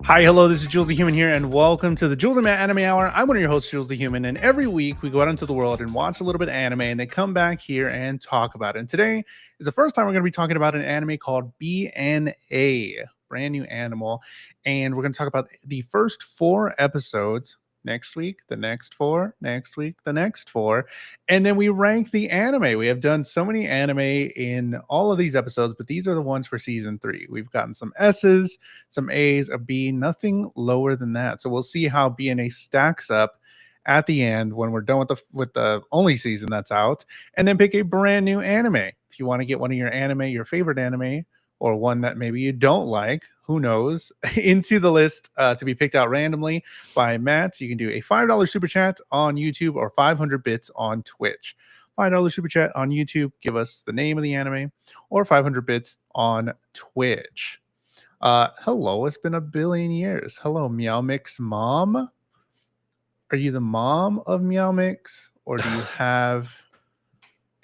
Hi, hello, this is Jules the Human here, and welcome to the Jules the Man Anime Hour. I'm one of your hosts, Jules the Human, and every week we go out into the world and watch a little bit of anime, and then come back here and talk about it. And today is the first time we're going to be talking about an anime called BNA, Brand New Animal, and we're going to talk about the first 4 episodes. Next week, the next 4, next week, the next 4, and then we rank the anime. We have done so many anime in all of these episodes, but these are the ones for season 3. We've gotten some S's, some A's, a B, nothing lower than that. So we'll see how BNA stacks up at the end when we're done with the only season that's out, and then pick a brand new anime. If you want to get one of your favorite anime, or one that maybe you don't like, who knows, into the list to be picked out randomly by Matt. You can do a $5 super chat on YouTube or 500 bits on Twitch. $5 super chat on YouTube, give us the name of the anime, or 500 bits on Twitch. Hello, it's been a billion years. Hello, Meow Mix mom. Are you the mom of Meow Mix, or do you have...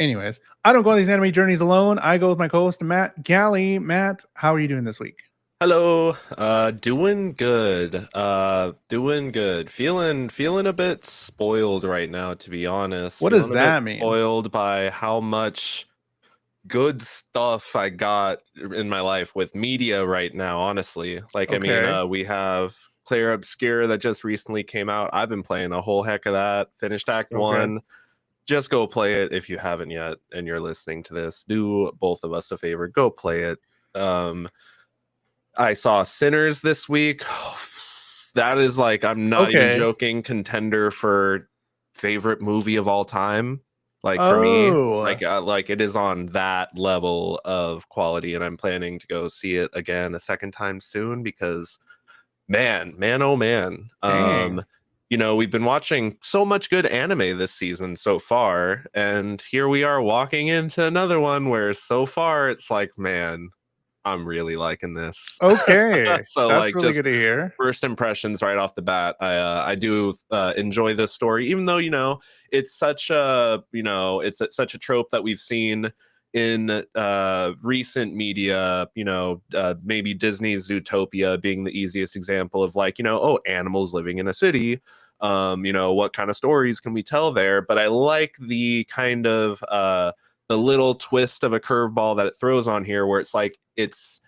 Anyways, I don't go on these anime journeys alone. I go with my co-host, Matt Galley. Matt, how are you doing this week? Hello, doing good. Doing good. Feeling a bit spoiled right now, to be honest. What does Feeling a bit that mean? spoiled by how much good stuff I got in my life with media right now, honestly. Okay. We have Claire Obscure that just recently came out. I've been playing a whole heck of that. Finished Act So good. 1. Just go play it if you haven't yet and you're listening to this. Do both of us a favor. Go play it. I saw Sinners this week. That is, like, I'm not even Okay. joking, contender for favorite movie of all time. Like, for me, Oh, like it is on that level of quality, and I'm planning to go see it again a second time soon because man, oh man. dang. We've been watching so much good anime this season so far, and here we are walking into another one where so far it's like, man, I'm really liking this. Okay. So, That's like, really just good to hear. first impressions right off the bat, I do enjoy this story, even though it's such such a trope that we've seen in recent media. Maybe Disney's Zootopia being the easiest example of, like, oh, animals living in a city. What kind of stories can we tell there? But I like the kind of the little twist of a curveball that it throws on here, where it's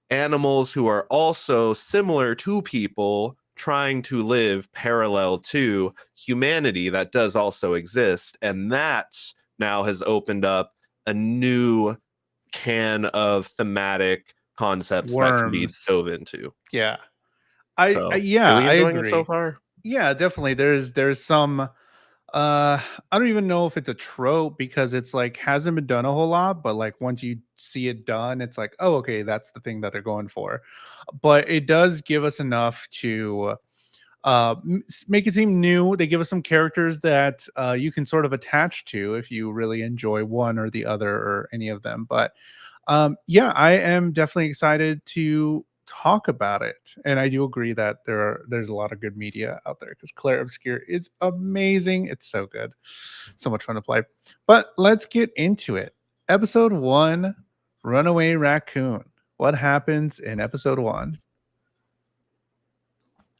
animals who are also similar to people trying to live parallel to humanity that does also exist. And that now has opened up a new can of thematic concepts that can be Worms. dove into. Yeah. I So, yeah, really I enjoying it so agree. far. Yeah, definitely. There's some I don't even know if it's a trope because it's like hasn't been done a whole lot, but like once you see it done, it's like, oh, okay, that's the thing that they're going for. But it does give us enough to make it seem new. They give us some characters that you can sort of attach to if you really enjoy one or the other or any of them. But yeah, I am definitely excited to talk about it, and I do agree that there's a lot of good media out there because Claire Obscure is amazing. It's so good, so much fun to play. But let's get into it. Episode 1, Runaway Raccoon. What happens in episode 1?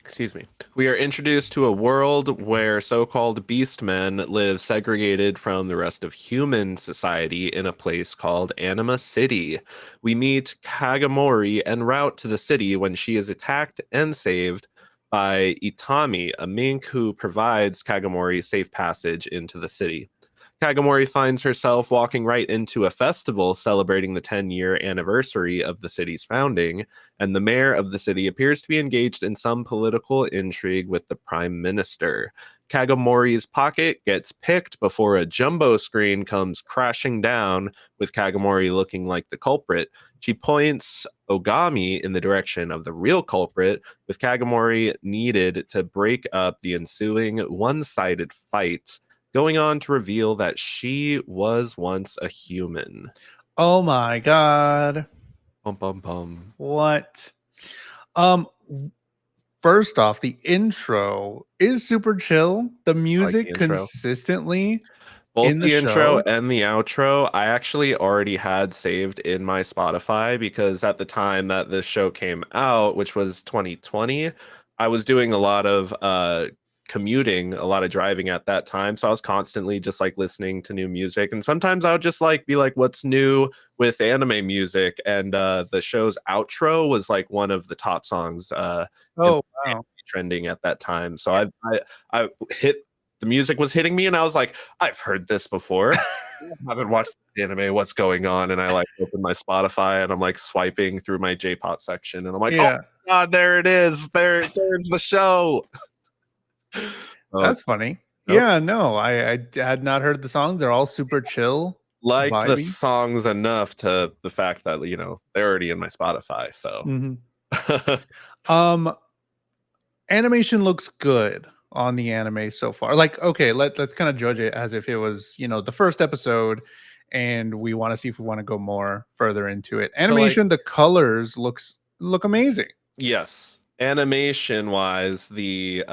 Excuse me. We are introduced to a world where so-called beastmen live segregated from the rest of human society in a place called Anima City. We meet Kagamori en route to the city when she is attacked and saved by Itami, a mink who provides Kagamori safe passage into the city. Kagamori finds herself walking right into a festival celebrating the 10-year anniversary of the city's founding, and the mayor of the city appears to be engaged in some political intrigue with the prime minister. Kagamori's pocket gets picked before a jumbo screen comes crashing down, with Kagamori looking like the culprit. She points Ogami in the direction of the real culprit, with Kagamori needed to break up the ensuing one-sided fight, going on to reveal that she was once a human. Oh my god. Bum bum bum. What? Um First off, the intro is super chill. The I like the music intro. consistently Both in the the intro show? and the outro, I actually already had saved in my Spotify because at the time that this show came out, which was 2020, I was doing a lot of commuting, a lot of driving at that time. So I was constantly just like listening to new music. And sometimes I would just like be like, what's new with anime music? And the show's outro was like one of the top songs in Oh, wow. trending at that time. So I hit the music was hitting me and I was like, I've heard this before. I haven't watched the anime. What's going on? And I like open my Spotify and I'm like swiping through my J-pop section and I'm like, oh Yeah, my god, there it is. There's the show. Oh, that's funny. nope. Yeah, no, I had not heard the songs. They're all super chill, Like the vibey. songs enough to the fact that they're already in my Spotify. So Mhm. Um, Animation looks good on the anime so far. Like, okay, let's kind of judge it as if it was, the first episode, and we want to see if we want to go more further into it. so like Animation, the colors look amazing. yes, animation wise, the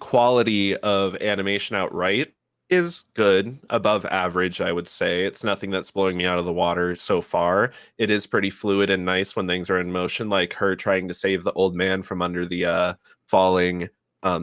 quality of animation outright is good, above average, I would say. It's nothing that's blowing me out of the water so far. It is pretty fluid and nice when things are in motion, like her trying to save the old man from under the falling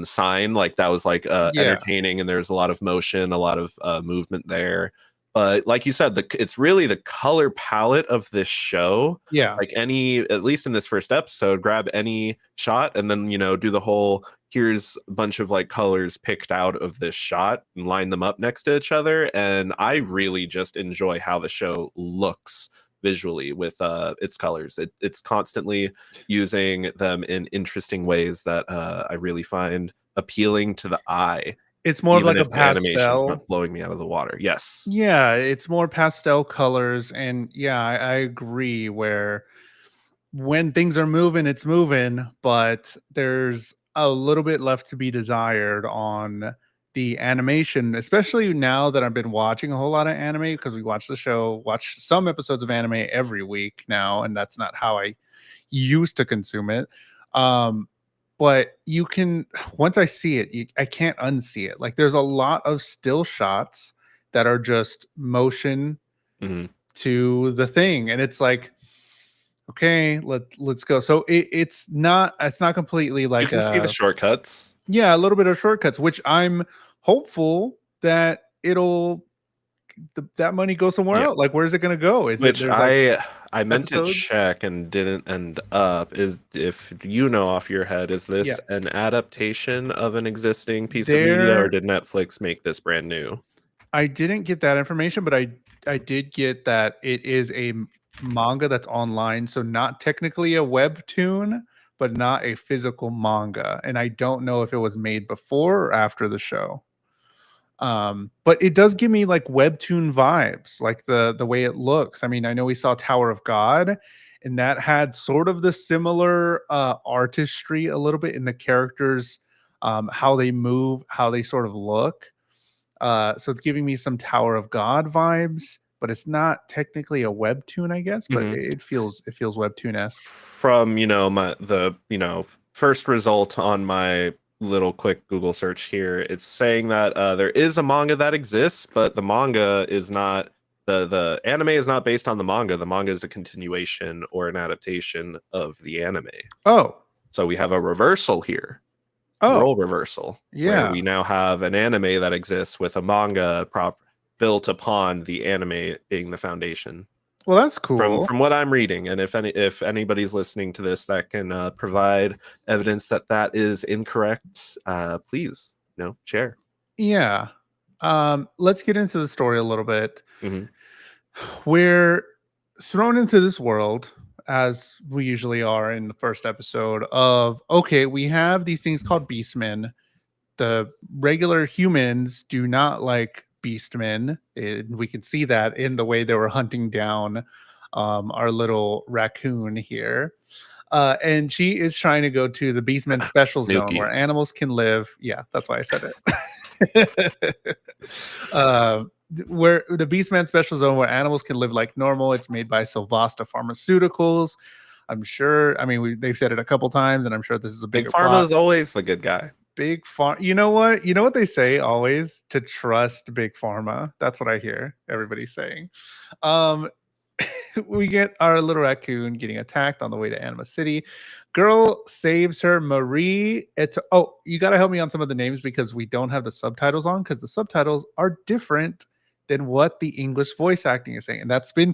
sign. Like that was like Yeah, entertaining, and there's a lot of motion, a lot of movement there. But like you said, it's really the color palette of this show. yeah. Like at least in this first episode, grab any shot and then do the whole here's a bunch of like colors picked out of this shot and line them up next to each other. And I really just enjoy how the show looks visually with its colors. It's constantly using them in interesting ways that I really find appealing to the eye, It's more of even like a if the animation's pastel. not blowing me out of the water. Yes. Yeah, it's more pastel colors, and yeah, I agree. Where when things are moving, it's moving, but there's a little bit left to be desired on the animation, especially now that I've been watching a whole lot of anime because we watch the show, watch some episodes of anime every week now, and that's not how I used to consume it. Um, but you can once I see it, I can't unsee it. Like there's a lot of still shots that are just motion Mhm. to the thing, and it's like, okay, let's go. So it's not completely You like can see the a, shortcuts, yeah, a little bit of shortcuts, which I'm hopeful that that money goes somewhere yeah. else. Like, where's it gonna go? Is it Which there's like I meant to episodes? check and didn't end up. Is if you know off your head, is Yeah, this an adaptation of an existing piece of media, or there. did Netflix make this brand new? I didn't get that information, but I did get that it is a manga that's online, so not technically a webtoon, but not a physical manga. And I don't know if it was made before or after the show. But it does give me like webtoon vibes, like the way it looks. I mean, I know we saw Tower of God, and that had sort of the similar artistry a little bit in the characters, how they move, how they sort of look. So it's giving me some Tower of God vibes, but it's not technically a webtoon, I guess, but Mhm. it feels webtoon-esque. From my first result on my little quick Google search here, it's saying that there is a manga that exists, but the manga is not the anime is not based on the manga. The manga is a continuation or an adaptation of the anime. Oh, So we have a reversal here, oh, role reversal, where yeah. we now have an anime that exists with a manga built upon the anime being the foundation. Well, that's From cool. from what I'm reading, and if anybody's listening to this that can provide evidence that that is incorrect, please share. Yeah. Let's get into the story a little bit. Hmm. We're thrown into this world as we usually are in the first episode of, okay, we have these things called beastmen. The regular humans do not like beastmen, and we can see that in the way they were hunting down our little raccoon here. And she is trying to go to the beastmen special zone Nuki. where animals can live. Yeah, that's why I said it. uh, where the Beastman Special Zone, where animals can live like normal. It's made by Sylvasta Pharmaceuticals. I'm sure. I mean, they've said it a couple times, and I'm sure this is a Big bigger Pharma plot. is always the good guy. Big Pharma. You know what? You know what they say always? To trust Big Pharma. That's what I hear everybody saying. Um, we get our little raccoon getting attacked on the way to Anima City. Girl saves her. Marie. Oh, you got to help me on some of the names because we don't have the subtitles on because the subtitles are different than what the English voice acting is saying. And that's been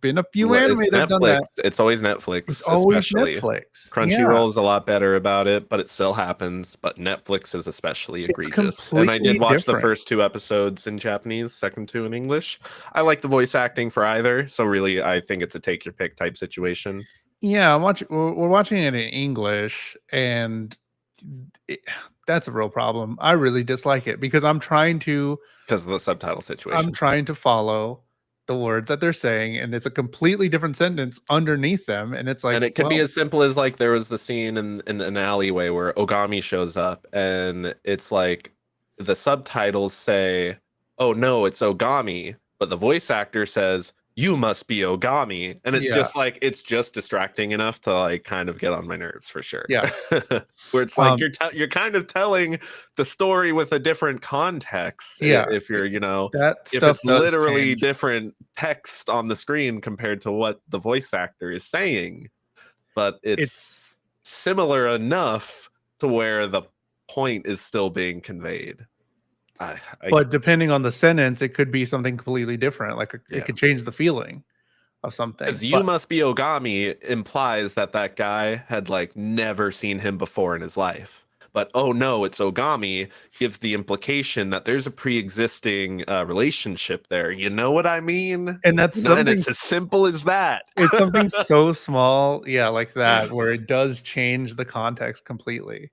been a few anime It's that have done Netflix. that. It's always It's Netflix, always especially. Netflix. Yeah, Crunchyroll is a lot better about it, but it still happens. But Netflix is especially it's egregious. And I did completely watch the different. first 2 episodes in Japanese, second 2 in English. I like the voice acting for either, so really, I think it's a take your pick type situation. Yeah, we're watching it in English, and it, that's a real problem. I really dislike it because Because of the subtitle I'm situation. trying to follow the words that they're saying, and it's a completely different sentence underneath them, and it's like, And it could be well, as simple as like there was the scene in an alleyway where Ogami shows up, and it's like the subtitles say, "Oh no, it's Ogami," but the voice actor says, "You must be Ogami," and it's yeah, just like it's just distracting enough to like kind of get on my nerves for sure. yeah, Where it's like um, you're kind of telling the story with a different context yeah. if you're That if stuff it's does literally change, different text on the screen compared to what the voice actor is saying, but it's it's similar enough to where the point is still being conveyed. I but depending on the sentence, it could be something completely different. Like it Yeah, could change the feeling of something. because "You But must be Ogami" implies that that guy had like never seen him before in his life. But "Oh no, it's Ogami" gives the implication that there's a pre-existing relationship there. You know what I mean? and that's And something it's as simple as that. It's something so small, yeah, like that, where it does change the context completely.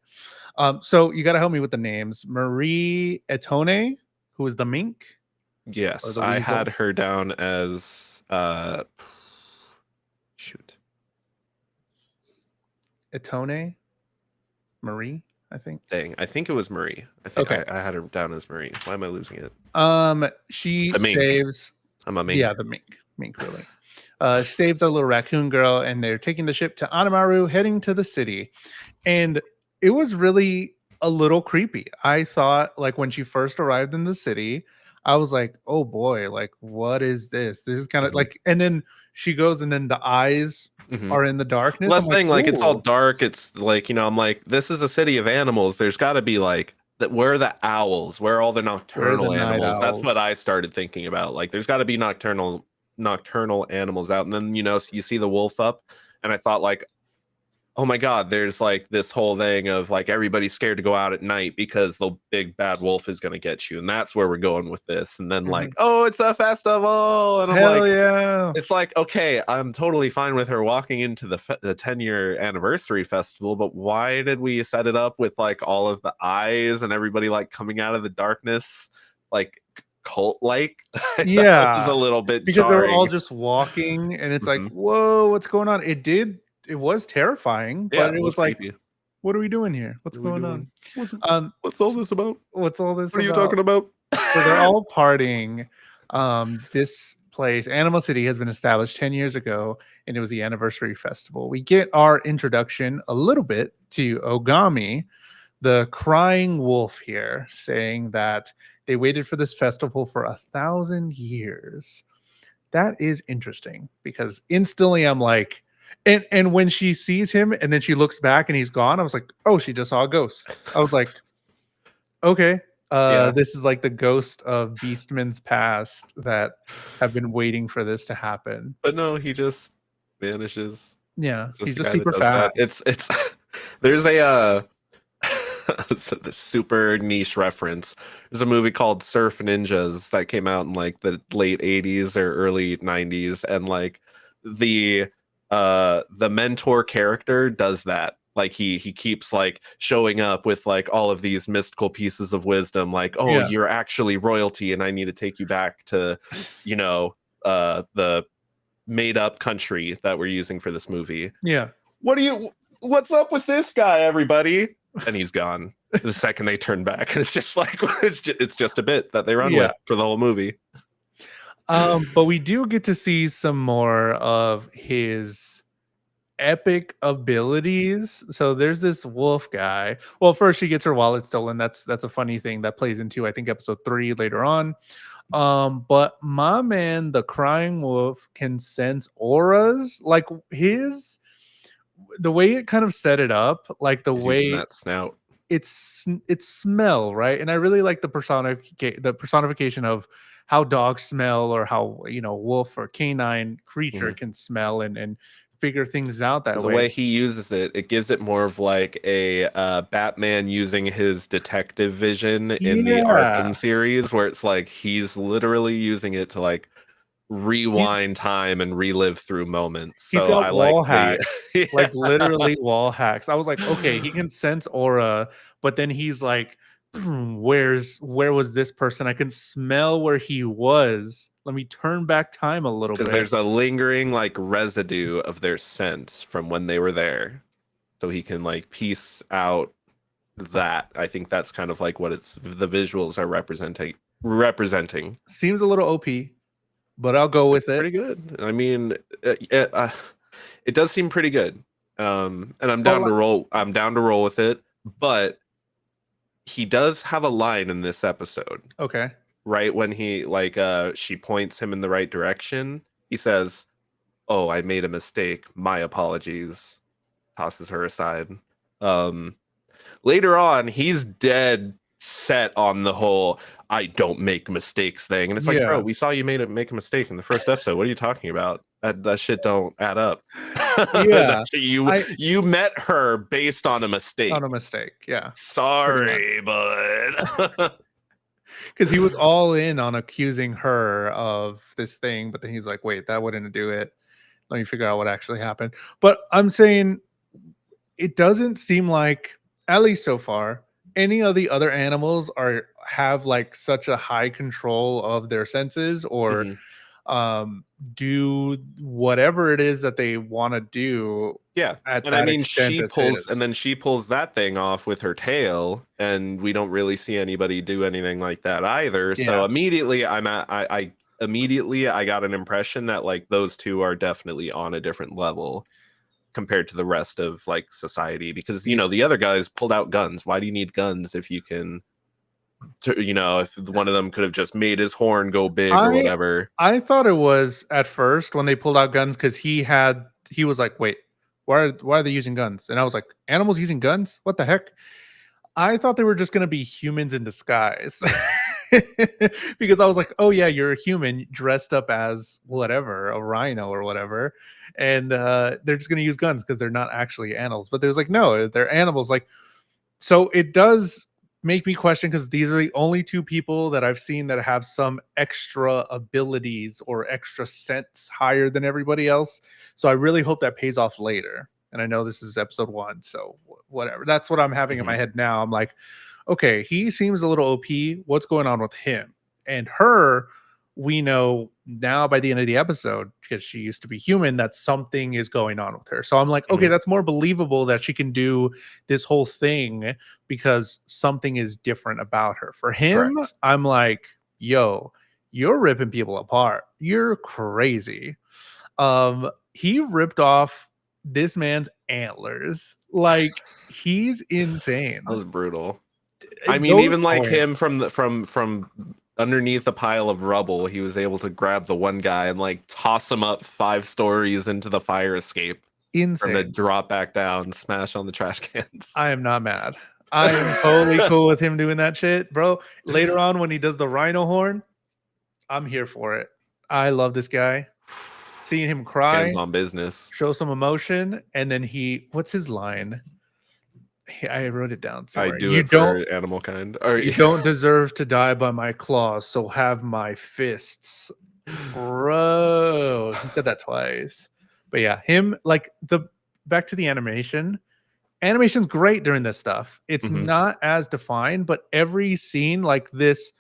So you gotta help me with the names. Marie Etone, who is the mink or Yes, the I had weasel. her down as shoot. Etone? Marie, I think. Dang, I think it was Marie. I think Okay. I had her down as Marie. Why am I losing it? She The mink. saves I'm a yeah, mink. the mink. Mink really. She saves our little raccoon girl, and they're taking the ship to Anamaru, heading to the city. And it was really a little creepy. I thought, like, when she first arrived in the city, I was like, oh boy, like, what is this? This is kind of Mhm, like, and then she goes, and then the eyes mhm. are in the darkness. Well, I'm that's the like, thing. Like, it's all ooh, dark. It's like I'm like, this is a city of animals. There's got to be like that. Where are the owls? Where are all the where are the nocturnal night animals? That's what owls? I started thinking about. Like, there's got to be nocturnal animals out. And then you see the wolf up, and I thought like, oh my god, there's like this whole thing of like everybody's scared to go out at night because the big bad wolf is going to get you, and that's where we're going with this. And then Mhm. like, oh, it's a festival, and I'm Hell like, yeah. it's like, okay, I'm totally fine with her walking into the 10-year anniversary festival, but why did we set it up with like all of the eyes and everybody like coming out of the darkness like cult like? That was a Yeah. little bit Because they were all jarring. just walking, and it's like, Mhm. whoa, what's going on? It was terrifying, Yeah, but it it was was like, creepy. what are we doing here? What's What are we going on? doing? What's Um, what's all this about? what's all this What are you about? talking about? So they're all partying. This place, Animal City, has been established 10 years ago, and it was the anniversary festival. We get our introduction a little bit to Ogami, the crying wolf here, saying that they waited for this festival for 1,000 years. That is interesting because instantly I'm like, and when she sees him and then she looks back and he's gone, I was like, oh, she just saw a ghost. I was like, okay. Yeah, This is like the ghost of Beastman's past that have been waiting for this to happen. but no, he just vanishes. Yeah, Just he's the just guy that super does that. fast. It's there's a the super niche reference. There's a movie called Surf Ninjas that came out in like the late 80s or early 90s, and like the the mentor character does that. Like he keeps like showing up with like all of these mystical pieces of wisdom, like, oh, Yeah, you're actually royalty, and I need to take you back to, you know, the made up country that we're using for this movie. yeah. What's up with this guy, everybody? And he's gone the second they turn back. And it's just like, it's just a bit that they run Yeah. with for the whole movie. But we do get to see some more of his epic abilities. So there's this wolf guy. Well, first she gets her wallet stolen. That's a funny thing that plays into, I think, episode 3 later on. But my man, the crying wolf, can sense auras. Like the way it kind of set it up, like the He's using way that snout. it's smell, right? And I really like the personification of how dogs smell, or how, wolf or canine creature Mhm. can smell and figure things out that The way. way he uses it, it gives it more of like a Batman using his detective vision in the Yeah. Arkham series, where it's like he's literally using it to like He's rewind time and relive through moments. he's So got I like wall the hacks, like yeah. literally wall hacks. I was like, okay, he can sense aura, but then he's like, where was this person? I can smell where he was. Let me turn back time a little Because bit. there's a lingering like residue of their scent from when they were there. So he can like piece out that. I think that's kind of like what the visuals are representing. Seems a little OP, but I'll go It's with it. pretty good. I mean, it does seem pretty good. And I'm But down to roll. I'm down to roll with it. But he does have a line in this episode, okay. right when he like she points him in the right direction. He says, "Oh, I made a mistake. My apologies." Tosses her aside. Um, Later on, he's dead set on the whole "I don't make mistakes" thing, and it's like, bro, Yeah. we saw you make a mistake in the first episode. What are you talking about? That shit don't add up. That Yeah. shit, I you met her based on a on mistake. a mistake. Yeah. Pretty much. Sorry, bud. Because he was all in on accusing her of this thing, but then he's like, wait, that wouldn't do it. Let me figure out what actually happened. But I'm saying it doesn't seem like, at least so far, any of the other animals have like such a high control of their senses, or Mhm. do whatever it is that they want to do Yeah. at And I that mean, extent as his. she pulls that thing off with her tail, and we don't really see anybody do anything like that either. So Yeah. immediately, I immediately I got an impression that like those two are definitely on a different level compared to the rest of like society, because These the other guys pulled out guns. Why do you need guns if you can, if one of them could have just made his horn go big or I whatever. I thought it was at first when they pulled out guns, because he was like, wait, why are they using guns? And I was like, animals using guns? What the heck? I thought they were just gonna be humans in disguise. Because I was like, oh yeah, you're a human dressed up as whatever, a rhino or whatever. And they're just gonna use guns because they're not actually animals. But there's like, no, they're animals. Like, so it does make me question, because these are the only two people that I've seen that have some extra abilities or extra sense higher than everybody else. So I really hope that pays off later. And I know this is episode 1, so whatever. That's what I'm having in my Mhm. head now. I'm like, okay, he seems a little OP. What's going on with him? And her, we know now by the end of the episode, because she used to be human, that something is going on with her. So I'm like, okay, Mhm. that's more believable that she can do this whole thing because something is different about her. For him, Correct. I'm like, yo, you're ripping people apart. You're crazy. He ripped off this man's antlers. Like, he's That insane. was brutal. I mean, Those even like horns, him from from underneath a pile of rubble, he was able to grab the one guy and like toss him up 5 stories into the fire escape for him to insane. drop back down, smash on the trash cans. I am not mad. I am totally cool with him doing that shit, bro. Later on, when he does the rhino horn, I'm here for it. I love this guy. Seeing him It's cry, hands-on business. show some emotion, and then what's his line? I wrote it down I somewhere. do it for animal kind. Or You don't deserve to die by my claws, so have my fists. Bro, he said that twice. But yeah, him, like, the back to the animation. Animation's great during this stuff. It's Mhm. not as defined, but every scene like this,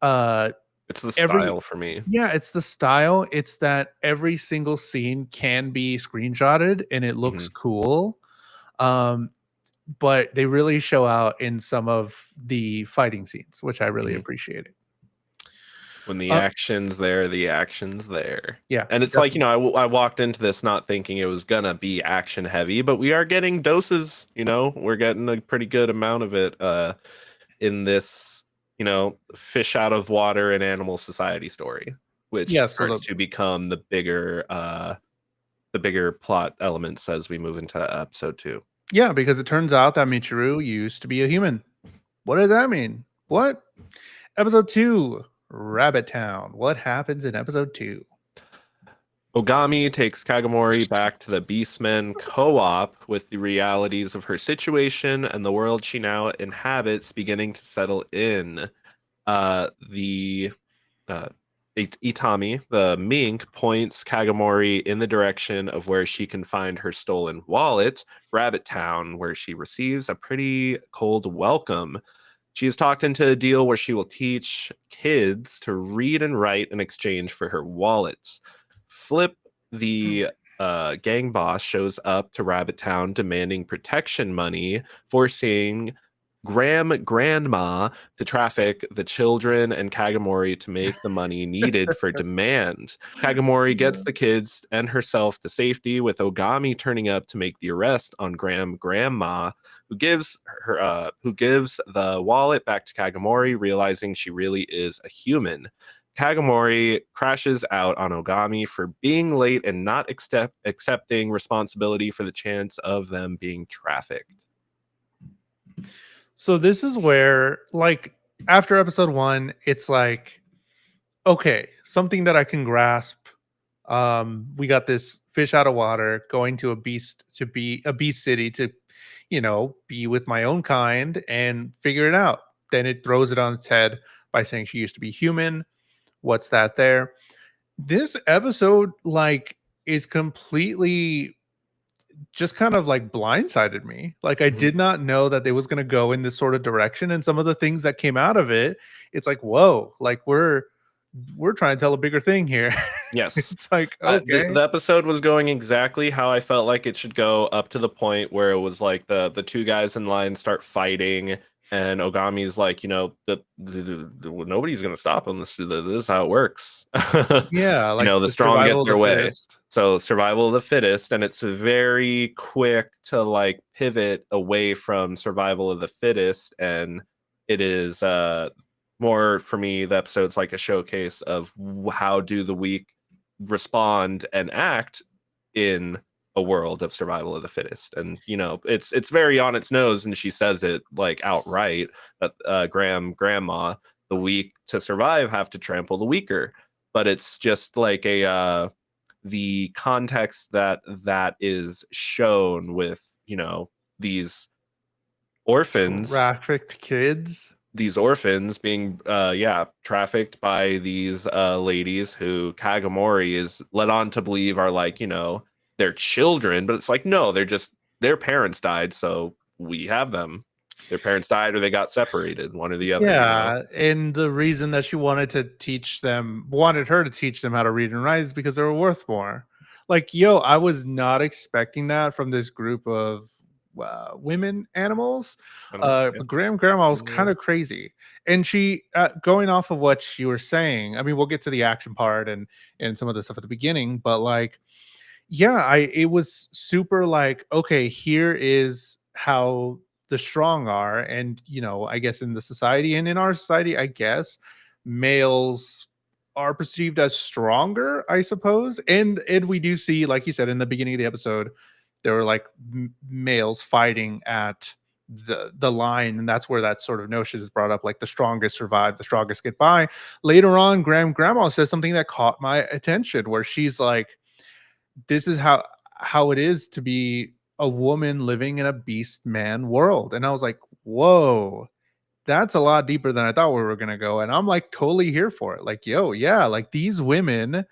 uh It's the every style for me. yeah, it's the style. It's that every single scene can be screenshotted and it looks Mhm. cool. Um, but they really show out in some of the fighting scenes, which I really Mhm. appreciated. When the Uh, action's there, the action's there. yeah, And it's like, definitely. I walked into this not thinking it was gonna be action heavy, but we are getting doses, we're getting a pretty good amount of it in this, fish out of water and animal society story, which Yeah, so starts to become the bigger plot elements as we move into episode 2. yeah, because it turns out that Michiru used to be a human. What does that mean? What? Episode 2, Rabbit Town. What happens in episode 2? Ogami takes Kagomori back to the Beastmen co-op with the realities of her situation and the world she now inhabits beginning to settle in. The Itami, the mink, points Kagomori in the direction of where she can find her stolen wallet, Rabbit Town, where she receives a pretty cold welcome. She is talked into a deal where she will teach kids to read and write in exchange for her wallets. Flip, the gang boss, shows up to Rabbit Town demanding protection money, forcing Grandma to traffic the children and Kagomori to make the money needed for demand. Kagomori gets the kids and herself to safety, with Ogami turning up to make the arrest on Grandma, who gives the wallet back to Kagomori, realizing she really is a human. Kagomori crashes out on Ogami for being late and not accepting responsibility for the chance of them being trafficked. So this is where, like, after episode 1, it's like, okay, something that I can grasp. We got this fish out of water going to be a beast city to, be with my own kind and figure it out. Then it throws it on its head by saying she used to be human. What's that there? This episode, like, is completely just kind of like blindsided me. Like, I Mhm. did not know that it was going to go in this sort of direction, and some of the things that came out of it, it's like, whoa, like we're trying to tell a bigger thing here. Yes. It's like, The, okay. the episode was going exactly how I felt like it should go, up to the point where it was like the two guys in line start fighting, and Ogami's like, nobody's gonna stop him. This is how it works. Yeah, like The the strong get survival of their the way. fittest. So survival of the fittest, and it's very quick to like pivot away from survival of the fittest, and it is more for me. The episode's like a showcase of how do the weak respond and act in a world of survival of the fittest. And it's very on its nose, and she says it like outright that grandma, the weak to survive have to trample the weaker. But it's just like the context that is shown with these orphans Trafficked kids. these orphans being trafficked by these ladies who Kagomori is led on to believe are like their children, but it's like, no, they're just, their parents died, so we have them. Their parents died or they got separated, one or the other. Yeah, and the reason that she wanted her to teach them how to read and write is because they were worth more. Like, yo, I was not expecting that from this group of women animals. Animals, yeah. But Grandma was kind Animals. of crazy, and she, going off of what you were saying. I mean, we'll get to the action part and some of the stuff at the beginning, but like, yeah, I it was super like, okay, here is how the strong are. And I guess in the society and in our society, I guess males are perceived as stronger, I suppose. And we do see, like you said in the beginning of the episode, there were like males fighting at the line, and that's where that sort of notion is brought up, like the strongest survive, the strongest get by. Later on, grandma says something that caught my attention, where she's like, this is how it is to be a woman living in a beast man world. And I was like, whoa, that's a lot deeper than I thought we were gonna go. And I'm like totally here for it. Like, yo, yeah, like these women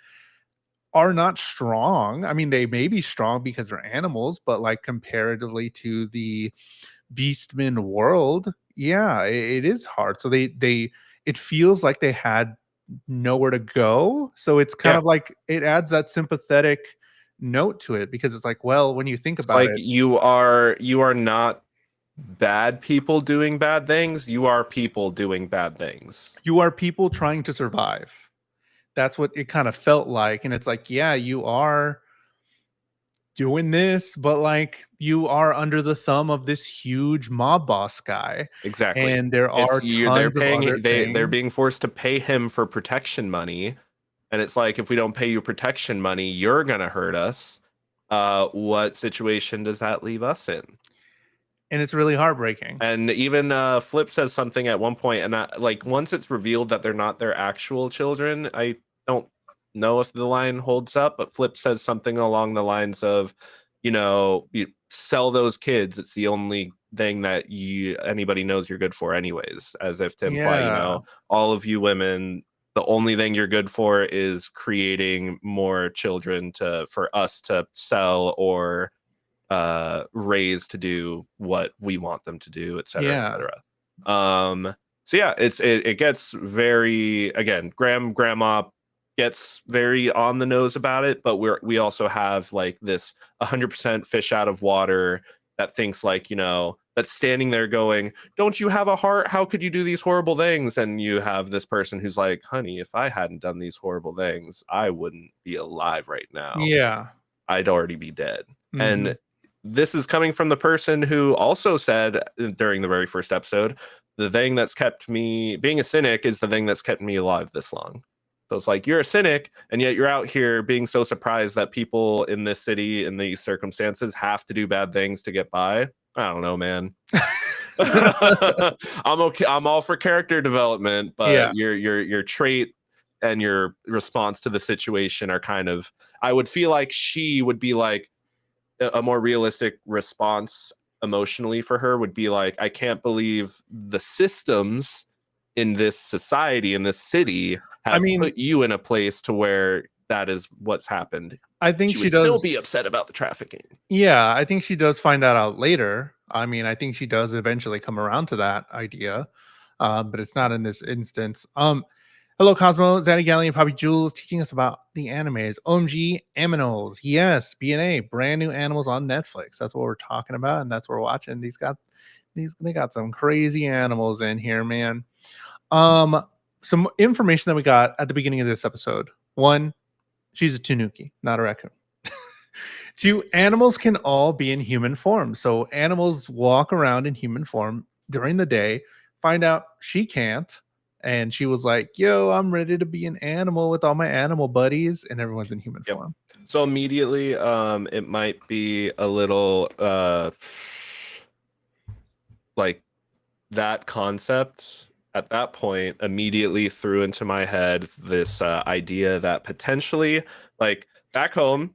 are not strong. I mean, they may be strong because they're animals, but like comparatively to the beastman world, yeah, it is hard. So they it feels like they had nowhere to go. So it's kind Yeah. of like it adds that sympathetic note to it, because it's like, well, when you think It's about like it, you are not bad people doing bad things. You are people doing bad things. You are people trying to survive. That's what it kind of felt like. And it's like, yeah, you are doing this, but like you are under the thumb of this huge mob boss guy. Exactly. And there It's are you. They're tons of paying. other They're things. being forced to pay him for protection money, and it's like if we don't pay you protection money, you're gonna hurt us. What situation does that leave us in? And it's really heartbreaking. And even Flip says something at one point, and like once it's revealed that they're not their actual children, I don't know if the line holds up. But Flip says something along the lines of, you sell those kids. It's the only thing that anybody knows you're good for, anyways. As if to imply, Yeah. all of you women, the only thing you're good for is creating more children for us to sell or raised to do what we want them to do, et cetera, et Yeah. cetera. So yeah, it gets very, again, grandma gets very on the nose about it, but we also have like this 100% fish out of water that thinks like, that's standing there going, don't you have a heart? How could you do these horrible things? And you have this person who's like, honey, if I hadn't done these horrible things, I wouldn't be alive right now. Yeah. I'd already be dead. Mhm. And this is coming from the person who also said during the very first episode, the thing that's kept me being a cynic is the thing that's kept me alive this long. So it's like you're a cynic, and yet you're out here being so surprised that people in this city in these circumstances have to do bad things to get by. I don't know, man. I'm okay. I'm all for character development, Yeah. but your trait and your response to the situation are kind of. I would feel like she would be like a more realistic response emotionally for her would be like, I can't believe the systems in this society, in this city, I have mean, put you in a place to where that is what's happened. I think She she would still be does. upset about the trafficking. Yeah, I think she does find that out later. I mean, I think she does eventually come around to that idea, but it's not in this instance. Hello, Cosmo, Zaddy Galley, and Poppy Jules teaching us about the animes. OMG Aminals. Yes, BNA, brand new animals on Netflix. That's what we're talking about, and that's what we're watching. They got some crazy animals in here, man. Some information that we got at the beginning of this episode. One, she's a tanuki, not a raccoon. Two, animals can all be in human form. So animals walk around in human form during the day. Find out she can't. And she was like, yo, I'm ready to be an animal with all my animal buddies. And everyone's in human Yep. form. So immediately, it might be a little like that concept at that point immediately threw into my head this idea that potentially, like back home,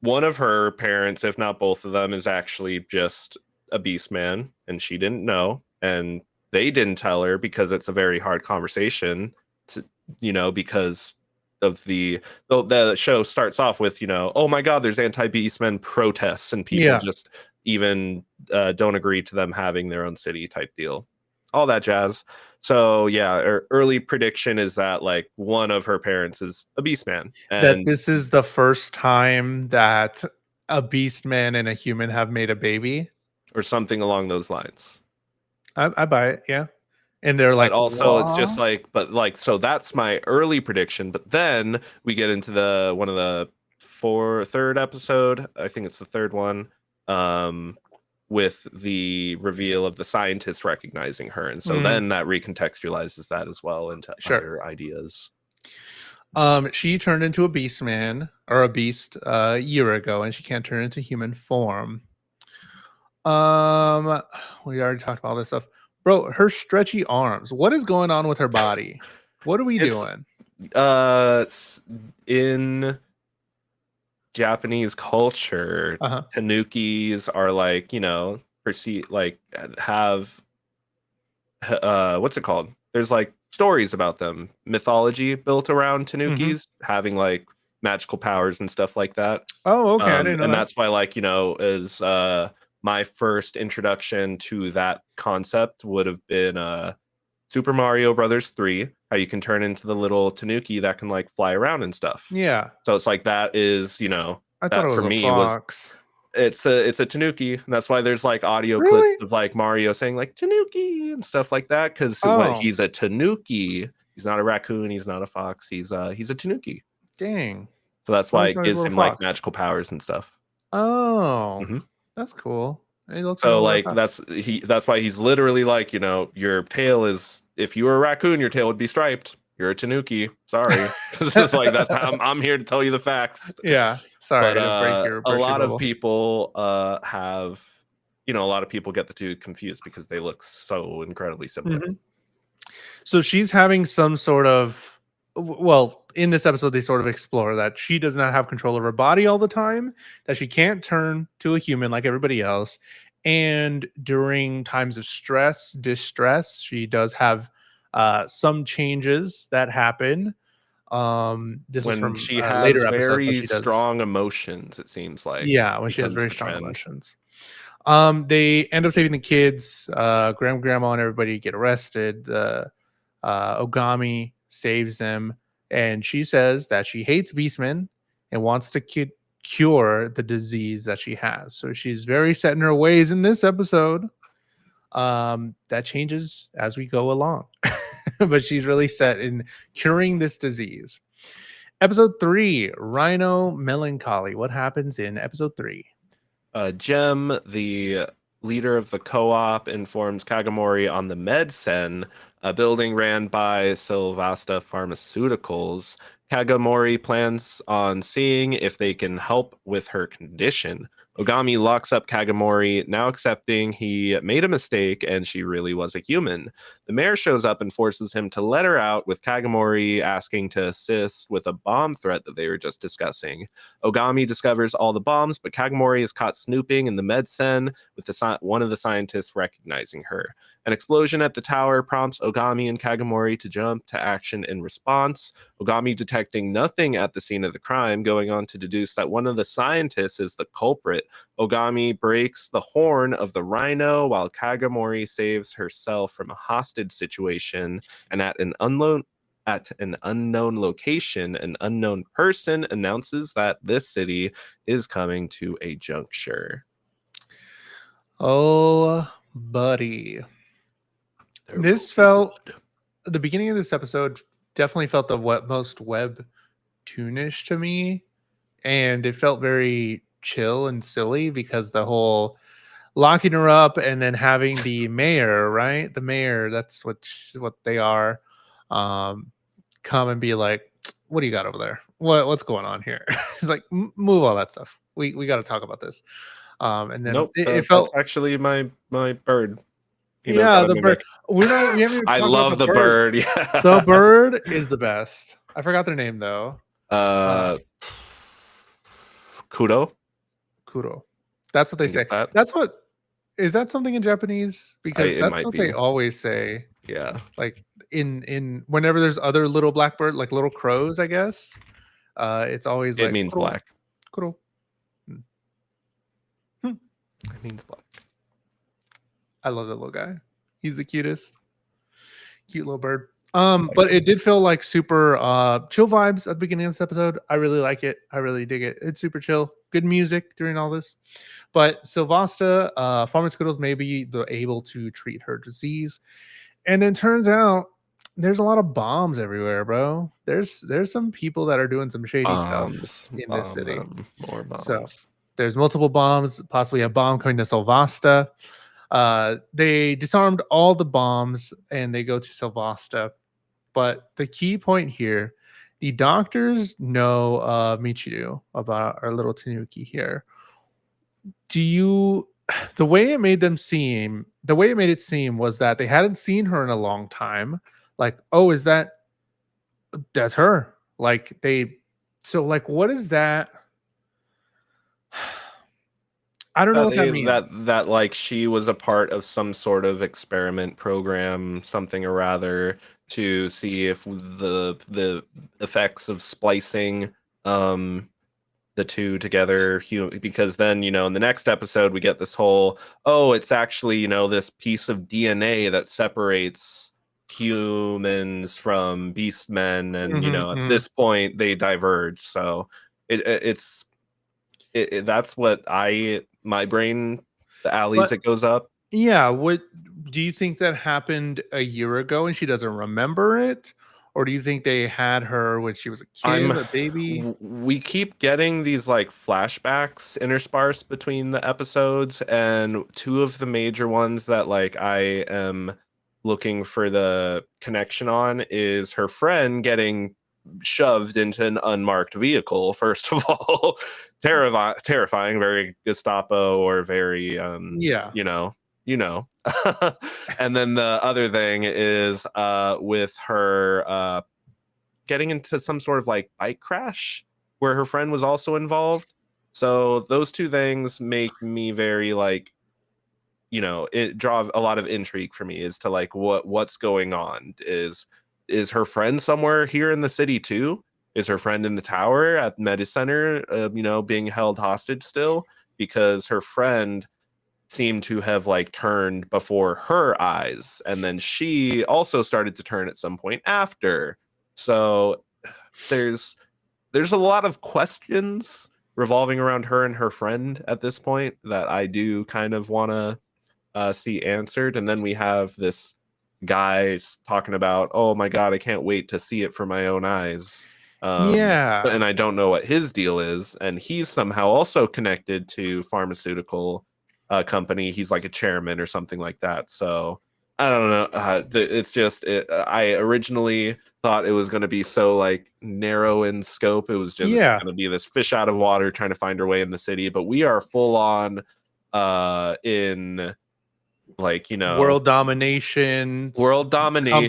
one of her parents, if not both of them, is actually just a beast man, and she didn't know, and they didn't tell her because it's a very hard conversation to, because of the show starts off with, oh my God, there's anti-beastmen protests, and people Yeah. just even don't agree to them having their own city type deal, all that jazz. So yeah, early prediction is that like one of her parents is a beast man, That and this is the first time that a beast man and a human have made a baby. or something along those lines. I buy it. Yeah. And they're But like, also it's just what? like, but like, so that's my early prediction. But then we get into the one of the third episode, I think it's the third one, with the reveal of the scientist recognizing her. And so then that recontextualizes that as well into Sure. other ideas. She turned into a beast man or a beast a year ago, and she can't turn into human form. We already talked about all this stuff. Bro, her stretchy arms. What is going on with her body? What are we It's doing? in Japanese culture, Uh-huh. tanukis are like, perceive like have what's it called? There's like stories about them, mythology built around Mm-hmm. tanukis having like magical powers and stuff like that. Oh, okay. I didn't know And that. that's why, like, is my first introduction to that concept would have been Super Mario Brothers 3, how you can turn into the little tanuki that can like fly around and stuff. Yeah. So it's like that is, I thought that it for was a me was fox. It's a Tanuki. And that's why there's like audio clips Really? of like Mario saying like Tanuki and stuff like that. Because what Oh, he's a Tanuki. He's not a raccoon. He's not a fox. He's a Tanuki. dang. So that's I why always it thought he was a gives little him like fox. magical powers and stuff. Oh, hmm that's cool. He looks like a So little like fox. that's why he's literally like, your tail is, if you were a raccoon, your tail would be striped. You're a Tanuki. Sorry. This is like, that's how I'm here to tell you the facts. Yeah. But Sorry to a burst your lot of bubble. people have, a lot of people get the two confused because they look so incredibly similar. Mhm. So she's having some sort of, well, in this episode, they sort of explore that she does not have control of her body all the time, that she can't turn to a human like everybody else. And during times of stress, distress, she does have some changes that happen. This was When from she has later episodes, but very she does, strong emotions, it seems like yeah, when she has becomes very the strong trend. emotions. They end up saving the kids. Grandma, and everybody get arrested. Ogami saves them, and she says that she hates Beastmen and wants to cure the disease that she has. So she's very set in her ways in this episode. That changes as we go along, but she's really set in curing this disease. Episode 3, Rhino Melancholy. What happens in episode 3? Jem, the leader of the co-op, informs Kagamori on the Medsen, a building ran by Silvasta Pharmaceuticals. Kagamori plans on seeing if they can help with her condition. Ogami locks up Kagamori, now accepting he made a mistake and she really was a human. The mayor shows up and forces him to let her out, with Kagamori asking to assist with a bomb threat that they were just discussing. Ogami discovers all the bombs, but Kagamori is caught snooping in the medsen, with one of the scientists recognizing her. An explosion at the tower prompts Ogami and Kagamori to jump to action in response. Ogami detecting nothing at the scene of the crime, going on to deduce that one of the scientists is the culprit. Ogami breaks the horn of the rhino while Kagamori saves herself from a hostage situation, and at an unknown location, an unknown person announces that this city is coming to a juncture. Oh, buddy. There will This be felt, blood. the beginning of this episode definitely felt the most web toonish to me, and it felt very chill and silly because the whole locking her up and then having the mayor, right? The mayor, that's what they are, um, come and be like, "What do you got over there? What's going on here?" It's like, Move all that stuff. We got to talk about this." And then Nope, it that's felt, actually my bird. He knows how yeah, to the bird. mimic. We haven't even I talked about love the the bird. bird. The Yeah. bird is the best. I forgot their name though. Uh, uh, Kudo. Kuro. That's what I they think it's say. that. That's what, is that something in Japanese? Because It that's might what they be. always say. Yeah. Like in whenever there's other little blackbird, like little crows, I guess. It's always It like means kuro, black. kuro. Hmm. Hmm. It means black. I love that little guy. He's the cutest. Cute little bird. But it did feel like super chill vibes at the beginning of this episode. I really like it. I really dig it. It's super chill. Good music during all this. But Sylvasta, pharmaceuticals may be able to treat her disease. And then turns out there's a lot of bombs everywhere, bro. There's some people that are doing some shady stuff Bombs. in this Bomb city. them. More So bombs. there's multiple bombs, possibly a bomb coming to Sylvasta. They disarmed all the bombs and they go to Sylvasta. But the key point here, the doctors know Michiru, about our little Tanuki here. Do you, the way it made them seem, the way it made it seem was that they hadn't seen her in a long time. Like, oh, that's her? Like they, so like, what is that? I don't know That what that they means. that like she was a part of some sort of experiment program, something or rather, to see if the effects of splicing um the two together, because then, in the next episode we get this whole, oh, it's actually, this piece of DNA that separates humans from beastmen, and Mhm, at mhm. this point they diverge. So it's That's what my brain, the alleys But it goes up. yeah, what do you think that happened a year ago and she doesn't remember it? Or do you think they had her when she was a I'm kid, a baby? we keep getting these like flashbacks interspersed between the episodes, and two of the major ones that like I am looking for the connection on is her friend getting shoved into an unmarked vehicle, first of all. Terrifying, very Gestapo, or very Yeah. you know, you know. And then the other thing is with her getting into some sort of like bike crash where her friend was also involved. So those two things make me very like, it draw a lot of intrigue for me as to like what's going on. Is her friend somewhere here in the city too? Is her friend in the tower at Medi Center, being held hostage still? Because her friend seemed to have like turned before her eyes, and then she also started to turn at some point after. So there's there's a lot of questions revolving around her and her friend at this point that I do kind of want to see answered. And then we have this guy talking about, oh my god, I can't wait to see it for my own eyes. Yeah. And I don't know what his deal is, and he's somehow also connected to pharmaceutical company. He's like a chairman or something like that. So I don't know. It's just I originally thought it was going to be so like narrow in scope. It was just Yeah. going to be this fish out of water trying to find her way in the city. But we are full on in like World domination, world domination.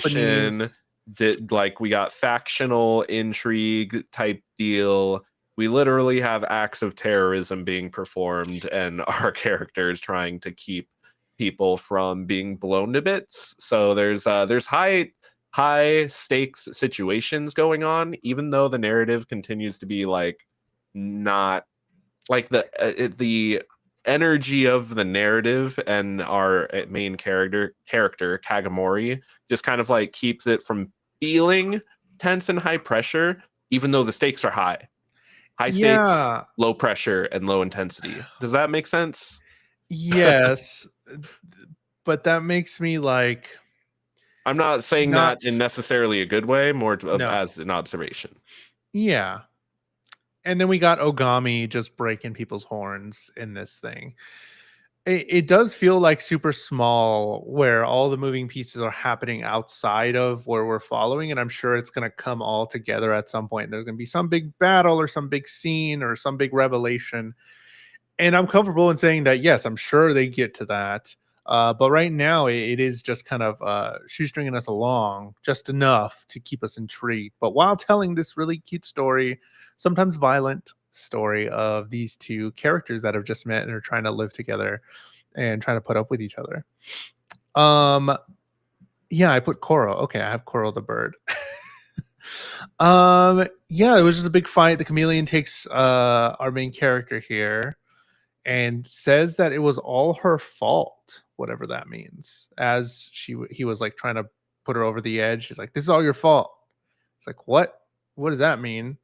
companies. That like we got factional intrigue type deal. We literally have acts of terrorism being performed, and our characters trying to keep people from being blown to bits. So there's high stakes situations going on, even though the narrative continues to be like not like the energy of the narrative, and our main character Kagamori just kind of like keeps it from feeling tense and high pressure, even though the stakes are high stakes, Yeah. low pressure, and low intensity. Does that make sense? Yes. But that makes me like I'm not saying not that in necessarily a good way, more of no. as an observation. Yeah. And then we got Ogami just breaking people's horns in this thing. It does feel like super small where all the moving pieces are happening outside of where we're following. And I'm sure it's going to come all together at some point. There's going to be some big battle or some big scene or some big revelation. And I'm comfortable in saying that, yes, I'm sure they get to that. But right now, it is just kind of shoestringing us along just enough to keep us intrigued. But while telling this really cute story, sometimes violent story of these two characters that have just met and are trying to live together and trying to put up with each other. Um, yeah, I put Coral. Okay, I have Coral the bird. Yeah, it was just a big fight. The chameleon takes our main character here and says that it was all her fault, whatever that means. As he was like trying to put her over the edge. She's like, "This is all your fault." It's like, what? What does that mean?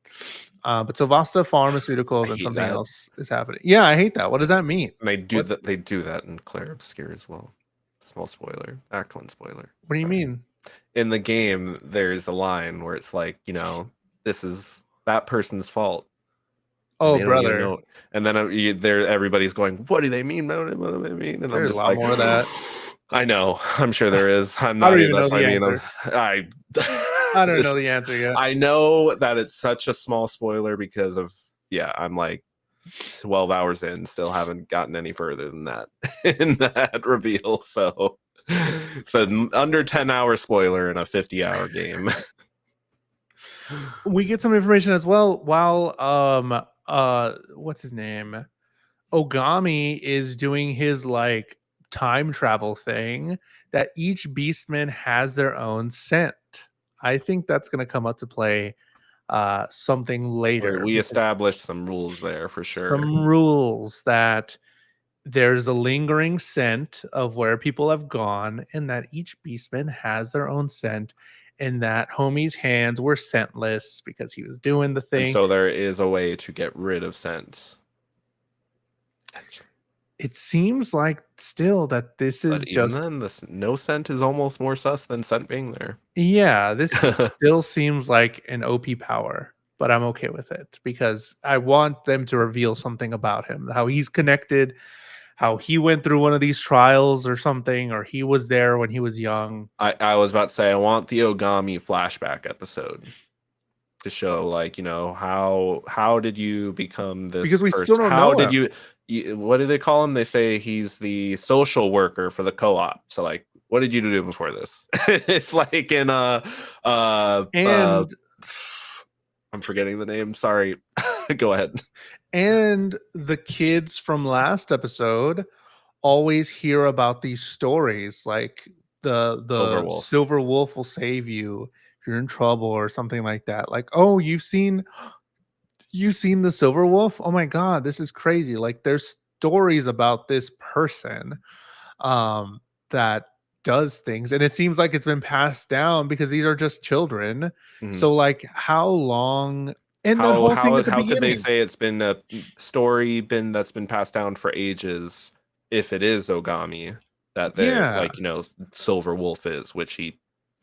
But Sylvasta I Pharmaceuticals and hate something that. else is happening. Yeah, I hate that. What does that mean? And What's they do that in Claire Obscure as well. Small spoiler, Act One spoiler. what do you Sorry. mean? In the game, there's a line where it's like, this is that person's fault, and Oh, they don't even brother, know. And then there, everybody's going, "What do they mean? What do they mean?" And I'm there's a just lot like, more of that. I know. I'm sure there is. I'm I not don't even. even know That's what I the mean. answer. I. I don't know the answer yet. I know that it's such a small spoiler because of yeah. I'm like 12 hours in, still haven't gotten any further than that in that reveal. So it's an under 10-hour spoiler in a 50-hour game. We get some information as well while what's his name? Ogami is doing his like time travel thing that each beastman has their own scent. I think that's going to come up to play something later We because established some rules there for sure. some rules that there's a lingering scent of where people have gone and that each beastman has their own scent and that homie's hands were scentless because he was doing the And thing. so there is a way to get rid of scents. Potentially. It seems like still that this is But even just then, no scent is almost more sus than scent being there. yeah, this just still seems like an OP power, but I'm okay with it because I want them to reveal something about him, how he's connected, how he went through one of these trials or something, or he was there when he was young. I was about to say I want the Ogami flashback episode to show, like, how did you become Because this we still person? don't How know did him. you what do they call him? They say he's the social worker for the co-op. So, like, what did you do before this? It's like in uh uh And I'm forgetting the name. Sorry. Go ahead. and the kids from last episode always hear about these stories like the Silverwolf. silver wolf will save you if you're in trouble or something like that. Like, oh, you've seen the silver wolf? Oh my god, this is crazy. Like there's stories about this person um that does things, and it seems like it's been passed down because these are just children. Mhm. So like how long, and that How whole thing how at the how could they beginning. say it's been a story that's been passed down for ages if it is Ogami that they're Yeah. like, Silver Wolf is, which he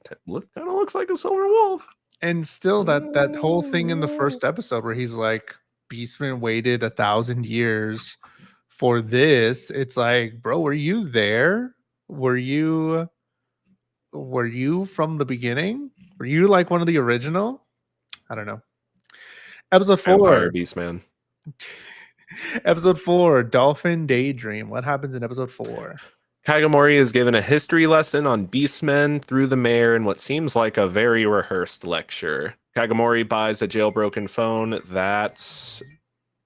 kind of looks like a silver wolf. And still that whole thing in the first episode where he's like, Beastman waited 1,000 years for this. It's like, bro, were you there? Were you were you from the beginning? Were you like one of the original? I don't know. Episode Vampire 4. Beast Man. Episode 4, Dolphin Daydream. What happens in episode 4? Kagomori is given a history lesson on beastmen through the mayor in what seems like a very rehearsed lecture. Kagomori buys a jailbroken phone that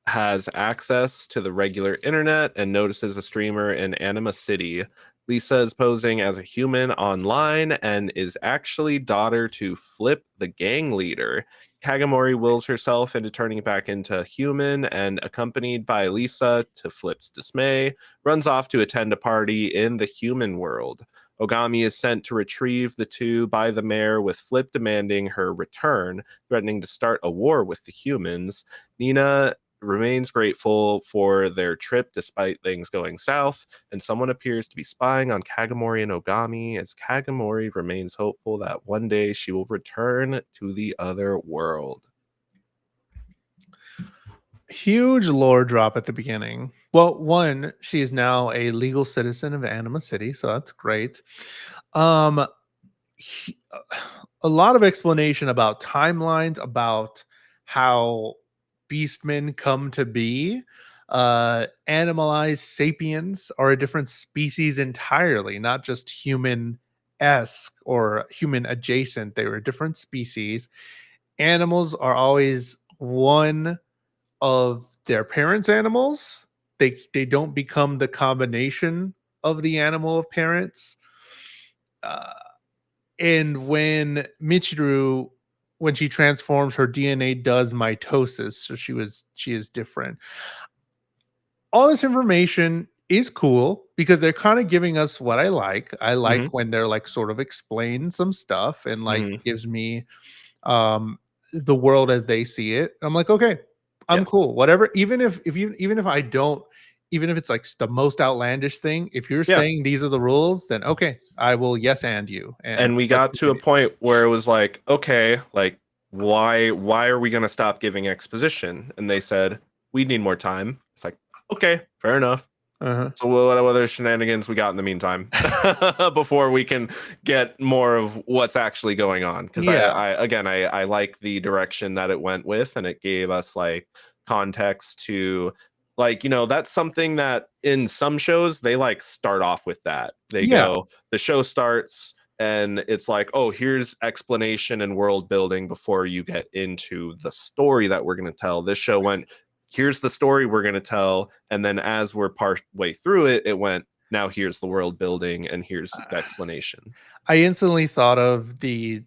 has access to the regular internet and notices a streamer in Anima City. Lisa is posing as a human online and is actually daughter to Flip, the gang leader. Kagomori wills herself into turning back into human and, accompanied by Lisa to Flip's dismay, runs off to attend a party in the human world. Ogami is sent to retrieve the two by the mayor, with Flip demanding her return, threatening to start a war with the humans. Nina remains grateful for their trip despite things going south, and someone appears to be spying on Kagomori and Ogami, as Kagomori remains hopeful that one day she will return to the other world. Huge lore drop at the beginning. Well, one, she is now a legal citizen of Anima City, so that's great. Um, a lot of explanation about timelines, about how beastmen come to be. Animalized sapiens are a different species entirely, not just human esque or human adjacent. They were a different species. Animals are always one of their parents' animals. They don't become the combination of the animal of parents. Uh, and when she transforms, her DNA does mitosis, so she is different. All this information is cool because they're kind of giving us what I like. I like Hmm. when they're like sort of explain some stuff and like Hmm. gives me um the world as they see it. I'm like, okay, I'm Yes. cool. Whatever. Even if I don't, even if it's like the most outlandish thing, if you're Yeah. saying these are the rules, then okay, I will yes and you and And we let's got to a continue. point where it was like, okay, like, why are we going to stop giving exposition? And they said, we need more time. It's like, okay, fair enough. Uh-huh. So what other shenanigans we got in the meantime before we can get more of what's actually going on? Because Yeah. I like the direction that it went with, and it gave us like context to, like, that's something that in some shows they like start off with that. They Yeah. go, the show starts and it's like, oh, here's explanation and world building before you get into the story that we're going to tell. This show went, here's the story we're going to tell, and then as we're part way through it, it went, now here's the world building and here's the explanation. I instantly thought of the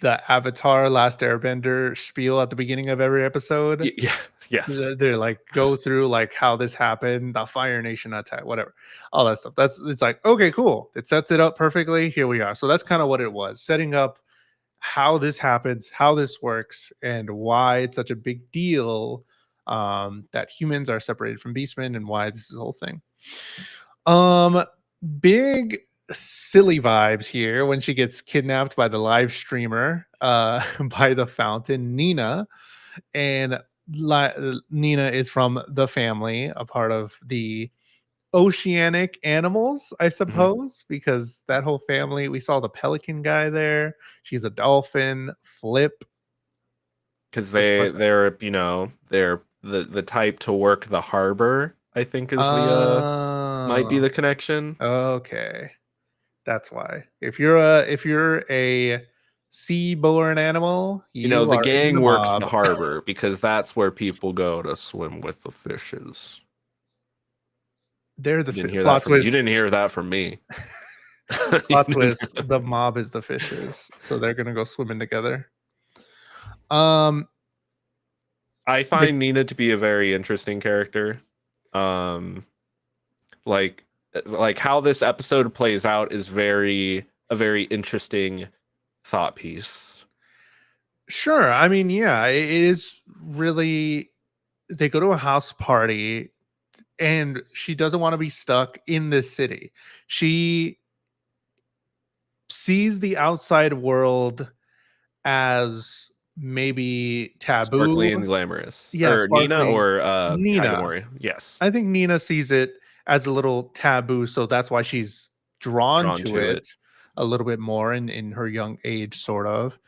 Avatar Last Airbender spiel at the beginning of every episode. Yeah. Yes. They're like go through like how this happened, the Fire Nation attack, whatever, all that stuff. It's like okay, cool. It sets it up perfectly. Here we are. So that's kind of what it was, setting up how this happens, how this works, and why it's such a big deal that humans are separated from beastmen and why this is the whole thing. Big silly vibes here when she gets kidnapped by the live streamer by the fountain, Nina. And Nina is from the family, a part of the oceanic animals, I suppose, because that whole family, we saw the pelican guy there. She's a dolphin. Flip. Because What's the question? they're the type to work the harbor, I think is the might be Oh, the connection. okay. That's why. If you're a sea-born animal, you The are in the gang works the mob. harbor because that's where people go to swim with the fishes. They're the You didn't hear that plot from you twist. didn't hear that from me. You Plot didn't hear twist. The mob is the fishes, so they're gonna go swimming together. Um, I the, find Nina to be a very interesting character. Um, like how this episode plays out is a very interesting thought piece. sure. I mean, yeah, it is really. They go to a house party, and she doesn't want to be stuck in this city. She sees the outside world as maybe taboo. Sparkly and glamorous. Yeah, Or Nina sparkly. or Nina. Kagamori. Yes. I think Nina sees it as a little taboo, so that's why she's drawn Drawn to to it it. a little bit more in her young age, sort of.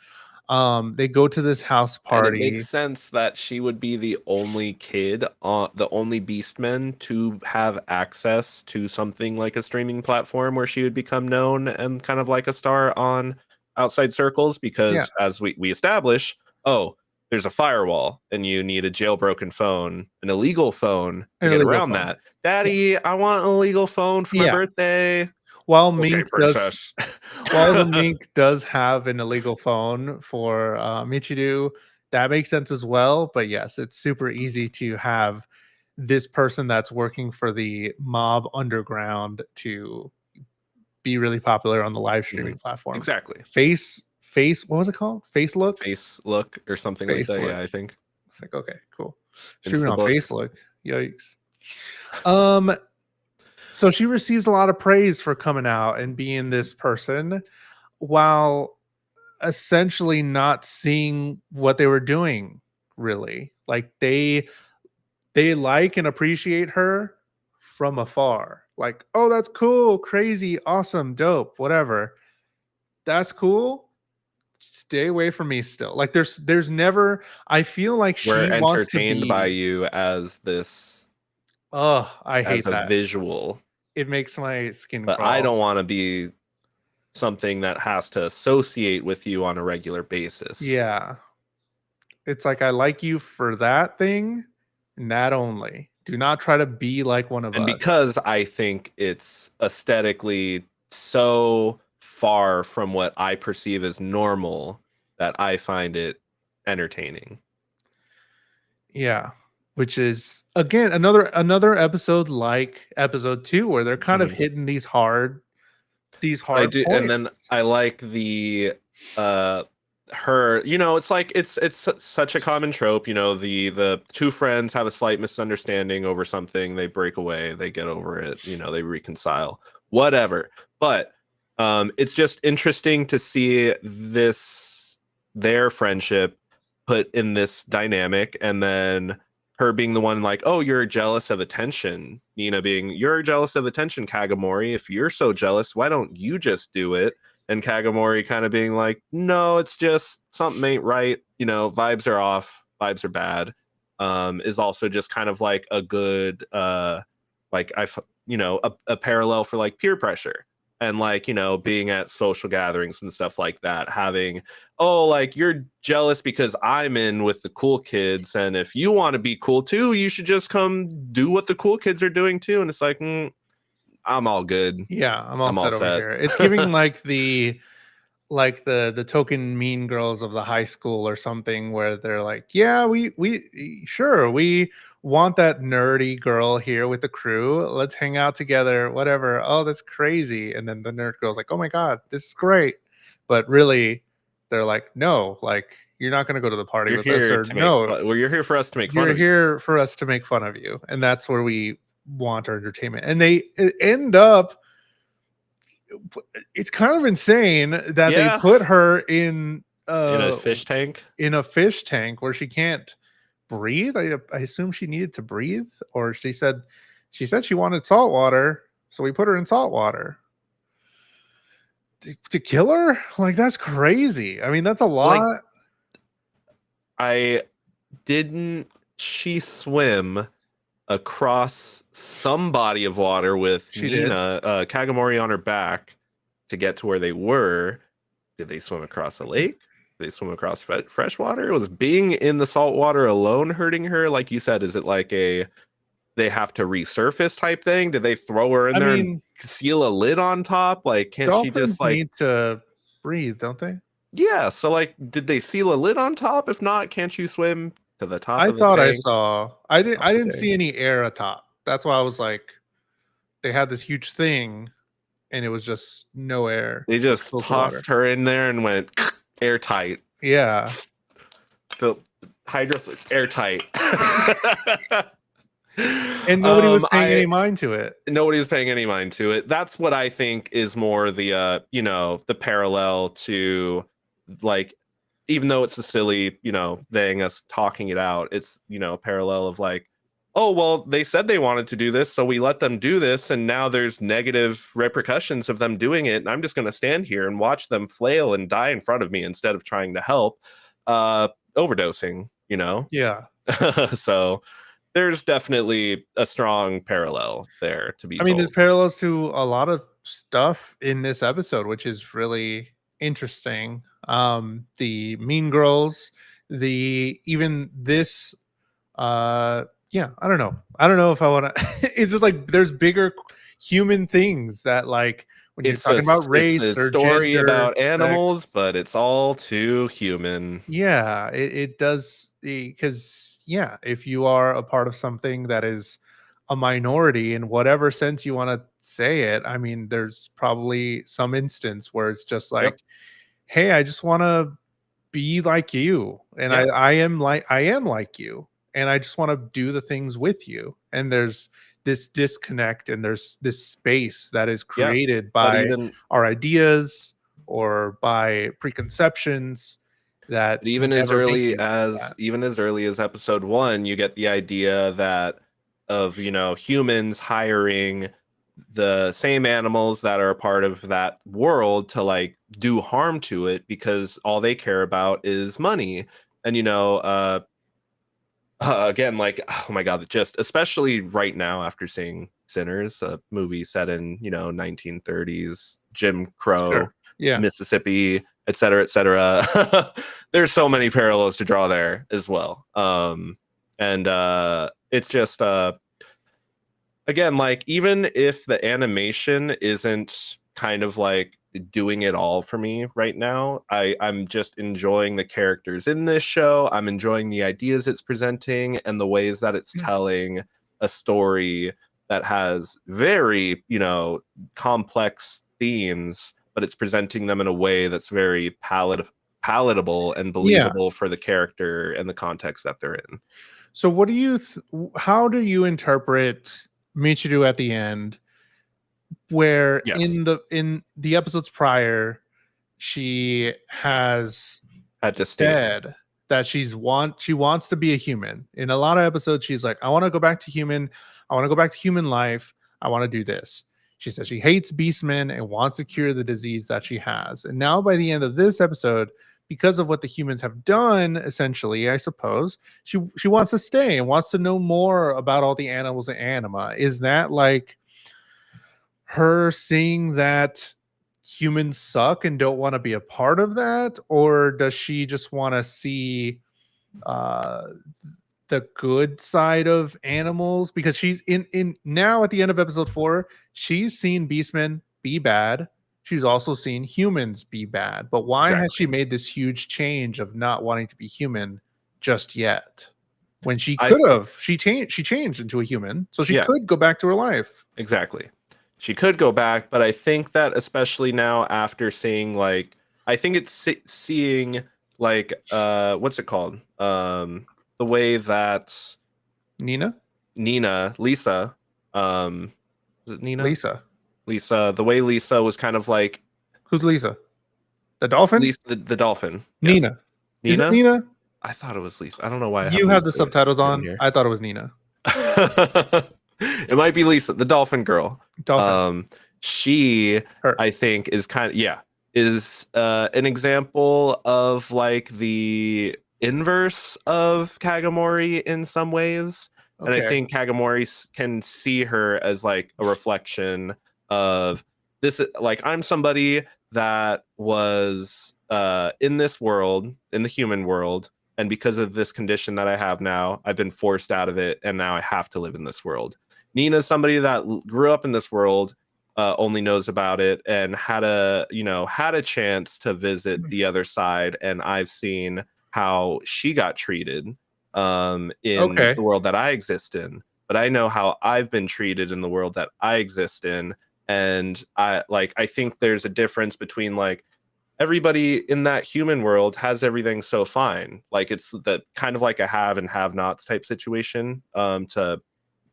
They go to this house And it makes party. sense that she would be the only kid, the only Beastman to have access to something like a streaming platform where she would become known and kind of like a star on outside circles. Yeah, Because as we establish, oh, there's a firewall and you need a jailbroken phone, an illegal phone to an get illegal around phone. that. Daddy, I want an illegal phone for my Yeah. birthday. While Okay, Mink does princess. while the Mink does have an illegal phone for, Michiru, that makes sense as well, but yes, it's super easy to have this person that's working for the mob underground to be really popular on the live streaming Mhm. platform. Exactly. What was it called? Face Look? Face look or something like Face that. Look. Yeah, I think. It's like, okay, cool. Streaming on Instabook. Face Look. Yikes. Um, so she receives a lot of praise for coming out and being this person while essentially not seeing what they were doing really. Like they like and appreciate her from afar. Like, "Oh, that's cool, crazy, awesome, dope, whatever. That's cool. Stay away from me still." Like there's never I feel like We're she wants to entertained by be. you as this Oh, I as hate a that. visual, It makes my skin but I crawl. don't want to be something that has to associate with you on a regular basis. Yeah. It's like I like you for that thing and that only. Do not try to be like one of And us. because I think it's aesthetically so far from what I perceive as normal that I find it entertaining. Yeah. Which is again another episode like episode 2 where they're kind of Mhm. hitting these But I hard do, and then points. I like the uh her, it's like it's such a common trope, the two friends have a slight misunderstanding over something, they break away, they get over it, they reconcile, whatever. But it's just interesting to see their friendship put in this dynamic, and then her being the one like, oh, you're jealous of attention. Nina being, you're jealous of attention, Kagamori. If you're so jealous, why don't you just do it? And Kagamori kind of being like, no, it's just something ain't right. Vibes are off, vibes are bad. Is also just kind of like a good, like a parallel for like peer pressure and like being at social gatherings and stuff like that, having, oh, like you're jealous because I'm in with the cool kids, and if you want to be cool too, you should just come do what the cool kids are doing too. And it's like, I'm all good. Yeah, I'm all I'm all set over set. here. It's giving like the token mean girls of the high school or something where they're like, yeah, we sure we want that nerdy girl here with the crew. Let's hang out together, whatever. Oh, that's crazy. And then the nerd girl's like, oh my god, this is great. But really, they're like, no, like You're not going to go to the party You're with us, here or to make no, fun. Well, you're here for us to make fun you're of you. here for us to make fun of you, and that's where we want our entertainment. And they end up, it's kind of insane that they Yeah, put her in a fish tank. in a fish tank where she can't breathe. I assume she needed to breathe, or she said she wanted salt water, so we put her in salt water to kill her. Like, that's crazy. I mean, that's a Like, lot. I didn't she swim across some body of water with She did. Nina Kagamori on her back to get to where they were? Did they swim across a lake? Did they swim across fresh water? Was being in the salt water alone hurting her? Like you said, is it like a they have to resurface type thing? Did they throw her in I there and mean, seal a lid on top? Like, can't she dolphins just like need to breathe, don't they? yeah, so like did they seal a lid on top? If not, can't you swim to the top I of the thought I tank? saw. I didn't. Top I the didn't see tank? any air atop. That's why I was like, they had this huge thing, and it was just no air. They Just just filled with water. tossed her in there and went airtight. Yeah. Filled hydro airtight. And nobody was paying I any mind to it. nobody's paying any mind to it. That's what I think is more the the parallel to, like, even though it's a silly thing, us talking it out, it's a parallel of like, oh well, they said they wanted to do this, so we let them do this, and now there's negative repercussions of them doing it, and I'm just going to stand here and watch them flail and die in front of me instead of trying to help. Overdosing. Yeah. So there's definitely a strong parallel there to be I mean, there's told. parallels to a lot of stuff in this episode, which is really interesting. The Mean Girls, the even this yeah, I don't know. I don't know if I want to it's just like there's bigger human things that, like, when you're talking about It's a race or story gender, about animals, sex. but it's all too human. Yeah, it does, because yeah, if you are a part of something that is a minority in whatever sense you want to say it, I mean, there's probably some instance where it's just Yep. like, hey, I just want to be like you, and Yeah. I am like you, and I just want to do the things with you. And there's this disconnect, and there's this space that is Yeah. created But by our ideas or by preconceptions that even as never make early you as that. episode 1, you get the idea that of humans hiring the same animals that are a part of that world to like do harm to it because all they care about is money. And again, like, oh my god, just especially right now after seeing Sinners, a movie set in 1930s Jim Crow, Sure. Yeah. Mississippi, et cetera, et cetera. There's so many parallels to draw there as well. And it's just again, like, even if the animation isn't kind of like doing it all for me right now, I'm just enjoying the characters in this show. I'm enjoying the ideas it's presenting and the ways that it's Yeah. telling a story that has very complex themes, but it's presenting them in a way that's very palatable and Yeah. believable for the character and the context that they're in. So what do you how do you interpret Michiru at the end, where Yes, in the episodes prior she has had to state. said that she wants to be a human. In a lot of episodes, she's like, I want to go back to human. I want to go back to human life. I want to do this. She says she hates beastmen and wants to cure the disease that she has. And now by the end of this episode, because of what the humans have done, essentially, I suppose, she wants to stay and wants to know more about all the animals and anima. Is that like her seeing that humans suck and don't want to be a part of that, or does she just want to see uh the good side of animals? Because she's in now at the end of episode 4, she's seen beastmen be bad, she's also seen humans be bad, but why has she Exactly. made this huge change of not wanting to be human just yet, when she I could have she changed into a human, so she Yeah, could go back to her life? exactly. She could go back, but I think that especially now after seeing, like, I think it's seeing like what's it called? The way that Nina? Lisa, um, is it Nina? Lisa. Lisa, the way Lisa was kind of like Who's Lisa? The dolphin? Lisa the dolphin. Yes. Nina. Is it Nina? Nina? I thought it was Lisa. I don't know why I have You have Lisa the subtitles written on. here. I thought it was Nina. It might be Lisa, the dolphin girl. Dolphin. She, Her. I think, is kind of is an example of like the inverse of Kagomori in some ways. And I Okay. think Kagomori can see her as like a reflection of this. Like, I'm somebody that was in this world, in the human world, and because of this condition that I have now, I've been forced out of it, and now I have to live in this world. Nina's somebody that grew up in this world, only knows about it, and had a chance to visit the other side, and I've seen how she got treated in Okay. the world that I exist in. But I know how I've been treated in the world that I exist in, and I think there's a difference between like everybody in that human world has everything so fine. Like it's the kind of like a have and have nots type situation, to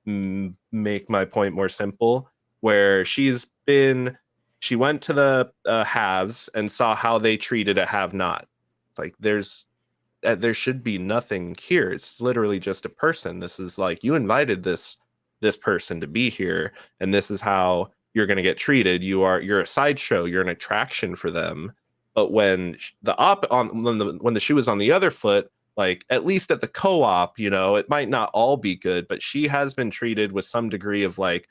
make my point more simple, where she went to the haves and saw how they treated a have not. Like there should be nothing here. It's literally just a person. This is like you invited this person to be here, and this is how you're going to get treated. You're a sideshow. You're an attraction for them. But when when the shoe was on the other foot, like at least at the co-op, it might not all be good, but she has been treated with some degree of like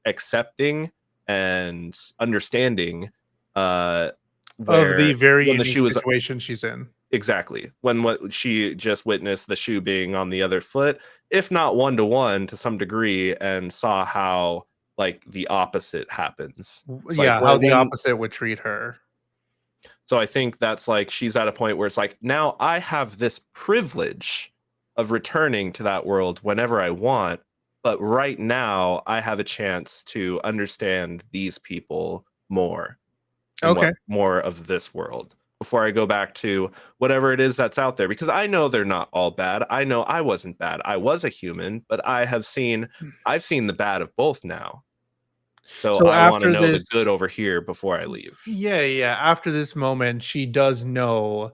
accepting and understanding, Of the where very when the unique shoe was situation she's in. exactly when what she just witnessed the shoe being on the other foot, if not one to one to some degree, and saw how like the opposite happens. It's like Yeah, how the when opposite would treat her. so I think that's like she's at a point where it's like now I have this privilege of returning to that world whenever I want, but right now I have a chance to understand these people more and Okay. what more of this world before I go back to whatever it is that's out there, because I know they're not all bad. I know I wasn't bad. I was a human, but I've seen the bad of both now. So So I want to after know the this, good over here before I leave. yeah, yeah, after this moment, she does know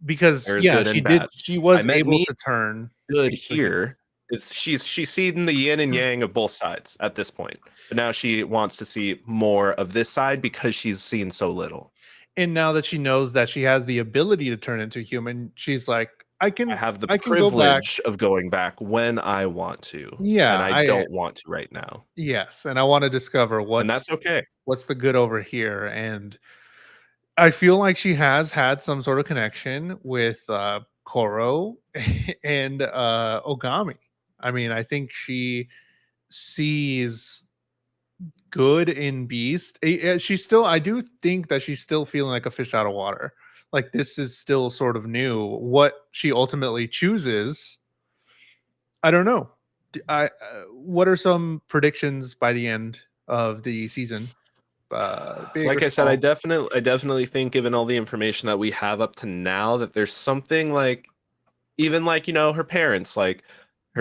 because There's yeah, good and bad. she I was met able me to turn good into a human. here. It's she's seen the yin and yang of both sides at this point. But now she wants to see more of this side because she's seen so little. And now that she knows that she has the ability to turn into human, she's like, I have the I can go back. privilege of going back when I want to, and Yeah, I I don't want to right now. yes, and I want to discover And that's okay. what's the good over here. And I feel like she has had some sort of connection with Koro and Ogami. I mean, I think she sees good in Beast. She's still, I do think that she's still feeling like a fish out of water. Like this is still sort of new. What she ultimately chooses, I don't know. What are some predictions by the end of the season? Big or Like I said, small? I definitely think given all the information that we have up to now that there's something like even like her parents, like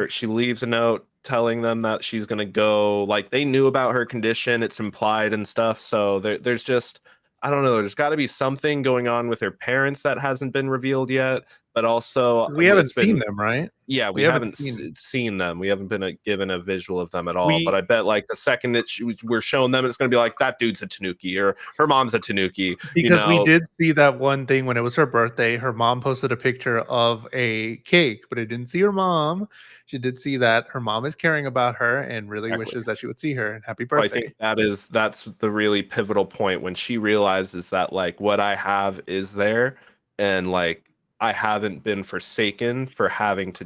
she leaves a note telling them that she's going to go, like they knew about her condition, it's implied and stuff, so there's just I don't know, there's got to be something going on with her parents that hasn't been revealed yet, but also We haven't it's seen been them, right? yeah, We we haven't haven't seen seen them. We haven't been given a visual of them at all. But we I bet like the second that we're showing them, it's going to be like that dude's a Tanuki or her mom's a Tanuki. You because we know, did see that one thing when it was her birthday. Her mom posted a picture of a cake, but I didn't see her mom. She did see that her mom is caring about her and really exactly. wishes that she would see her and happy So I birthday. think that's the really pivotal point when she realizes that like what I have is there, and like I haven't been forsaken for having to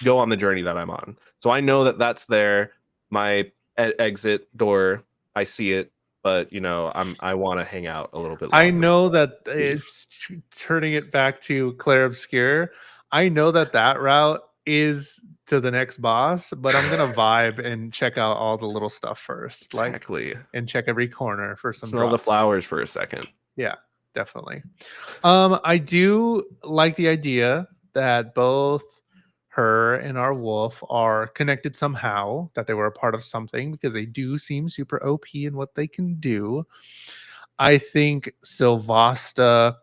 go on the journey that I'm on. So I know that that's there. My exit door, I see it, but I want to hang out a little bit I longer know before that I leave. it's turning it back to Claire Obscure. I know that that route is to the next boss, but I'm gonna vibe and check out all the little stuff first, like Exactly. and check every corner for some Smell the drops. flowers for a second. Yeah. definitely. I do like the idea that both her and our wolf are connected somehow, that they were a part of something because they do seem super OP in what they can do. I think Sylvasta,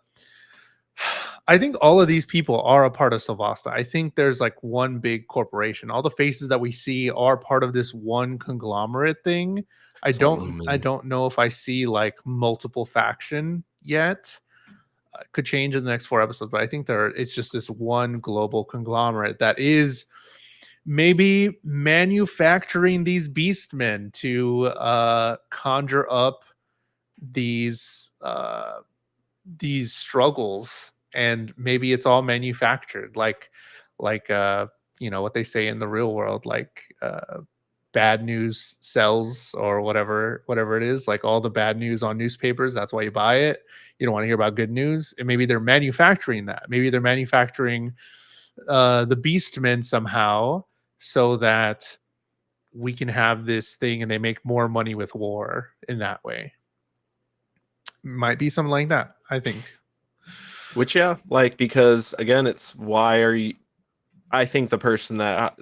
I think all of these people are a part of Sylvasta. I think there's like one big corporation. All the faces that we see are part of this one conglomerate thing. I So don't I Lumen. don't know if I see like multiple faction yet. Could change in the next 4 episodes, but I think it's just this one global conglomerate that is maybe manufacturing these beastmen to conjure up these struggles, and maybe it's all manufactured, like what they say in the real world, like bad news sells, or whatever it is, like all the bad news on newspapers, that's why you buy it. You don't want to hear about good news, and maybe they're manufacturing that. Maybe they're manufacturing the beastmen somehow, so that we can have this thing and they make more money with war in that way. Might be something like that, I think. Which yeah, like because again, it's why are you? I think the person that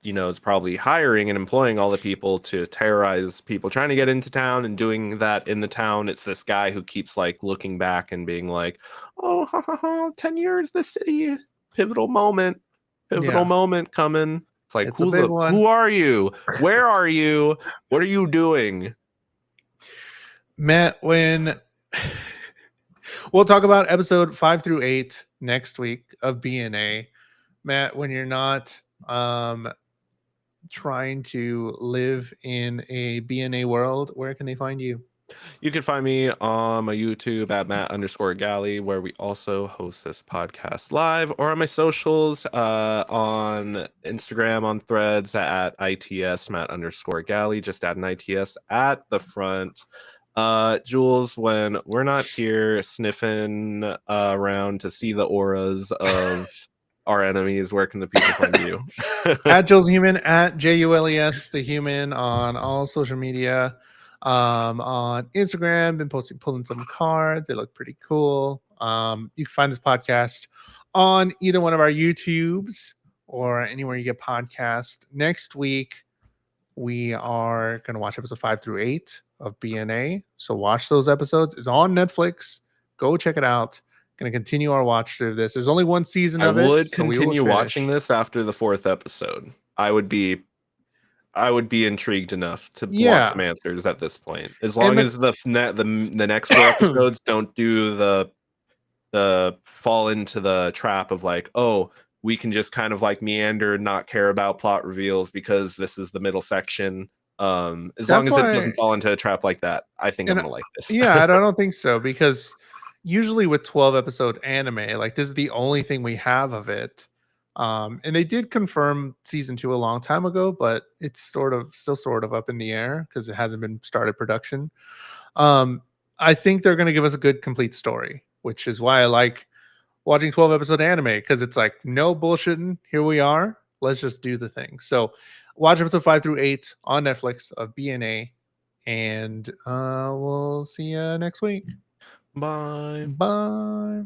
is probably hiring and employing all the people to terrorize people trying to get into town and doing that in the town. It's this guy who keeps like looking back and being like, "Oh, ha, ha, ha, 10 years, the city, pivotal moment, pivotal Yeah, moment coming." It's like, it's a big one. who are you? Where are you? What are you doing? Matt, when we'll talk about episode 5 through 8 next week of BNA. Matt, when you're not trying to live in a BNA world, where can they find you? You can find me on my YouTube at Matt_Galley, where we also host this podcast live, or on my socials on Instagram, on Threads at ITS Matt_Galley. Just add an ITS at the front. Jules, when we're not here sniffing around to see the auras of our enemies, where can the people find you? At JulesTheHuman, at JulesTheHuman on all social media. On Instagram, been pulling some cards. They look pretty cool. You can find this podcast on either one of our YouTubes or anywhere you get podcast. Next week, we are going to watch episode 5 through 8 of BNA. So watch those episodes. It's on Netflix. Go check it out. Going to continue our watch through this. There's only one season I of it, would so we will continue watching finish. this after the fourth episode. I would be intrigued enough to want some Yeah. answers at this point. As And long as the next four episodes don't do the fall into the trap of like, oh, we can just kind of like meander and not care about plot reveals because this is the middle section. As long that's as it doesn't why, fall into a trap like that, I think I'm and gonna like this. yeah, I don't think so, because usually with 12 episode anime, like this is the only thing we have of it. And they did confirm season 2 a long time ago, but it's still sort of up in the air because it hasn't been started production. I think they're going to give us a good complete story, which is why I like watching 12 episode anime, because it's like no bullshitting. Here we are. Let's just do the thing. So watch episode 5 through 8 on Netflix of BNA, and we'll see you next week. Bye. Bye.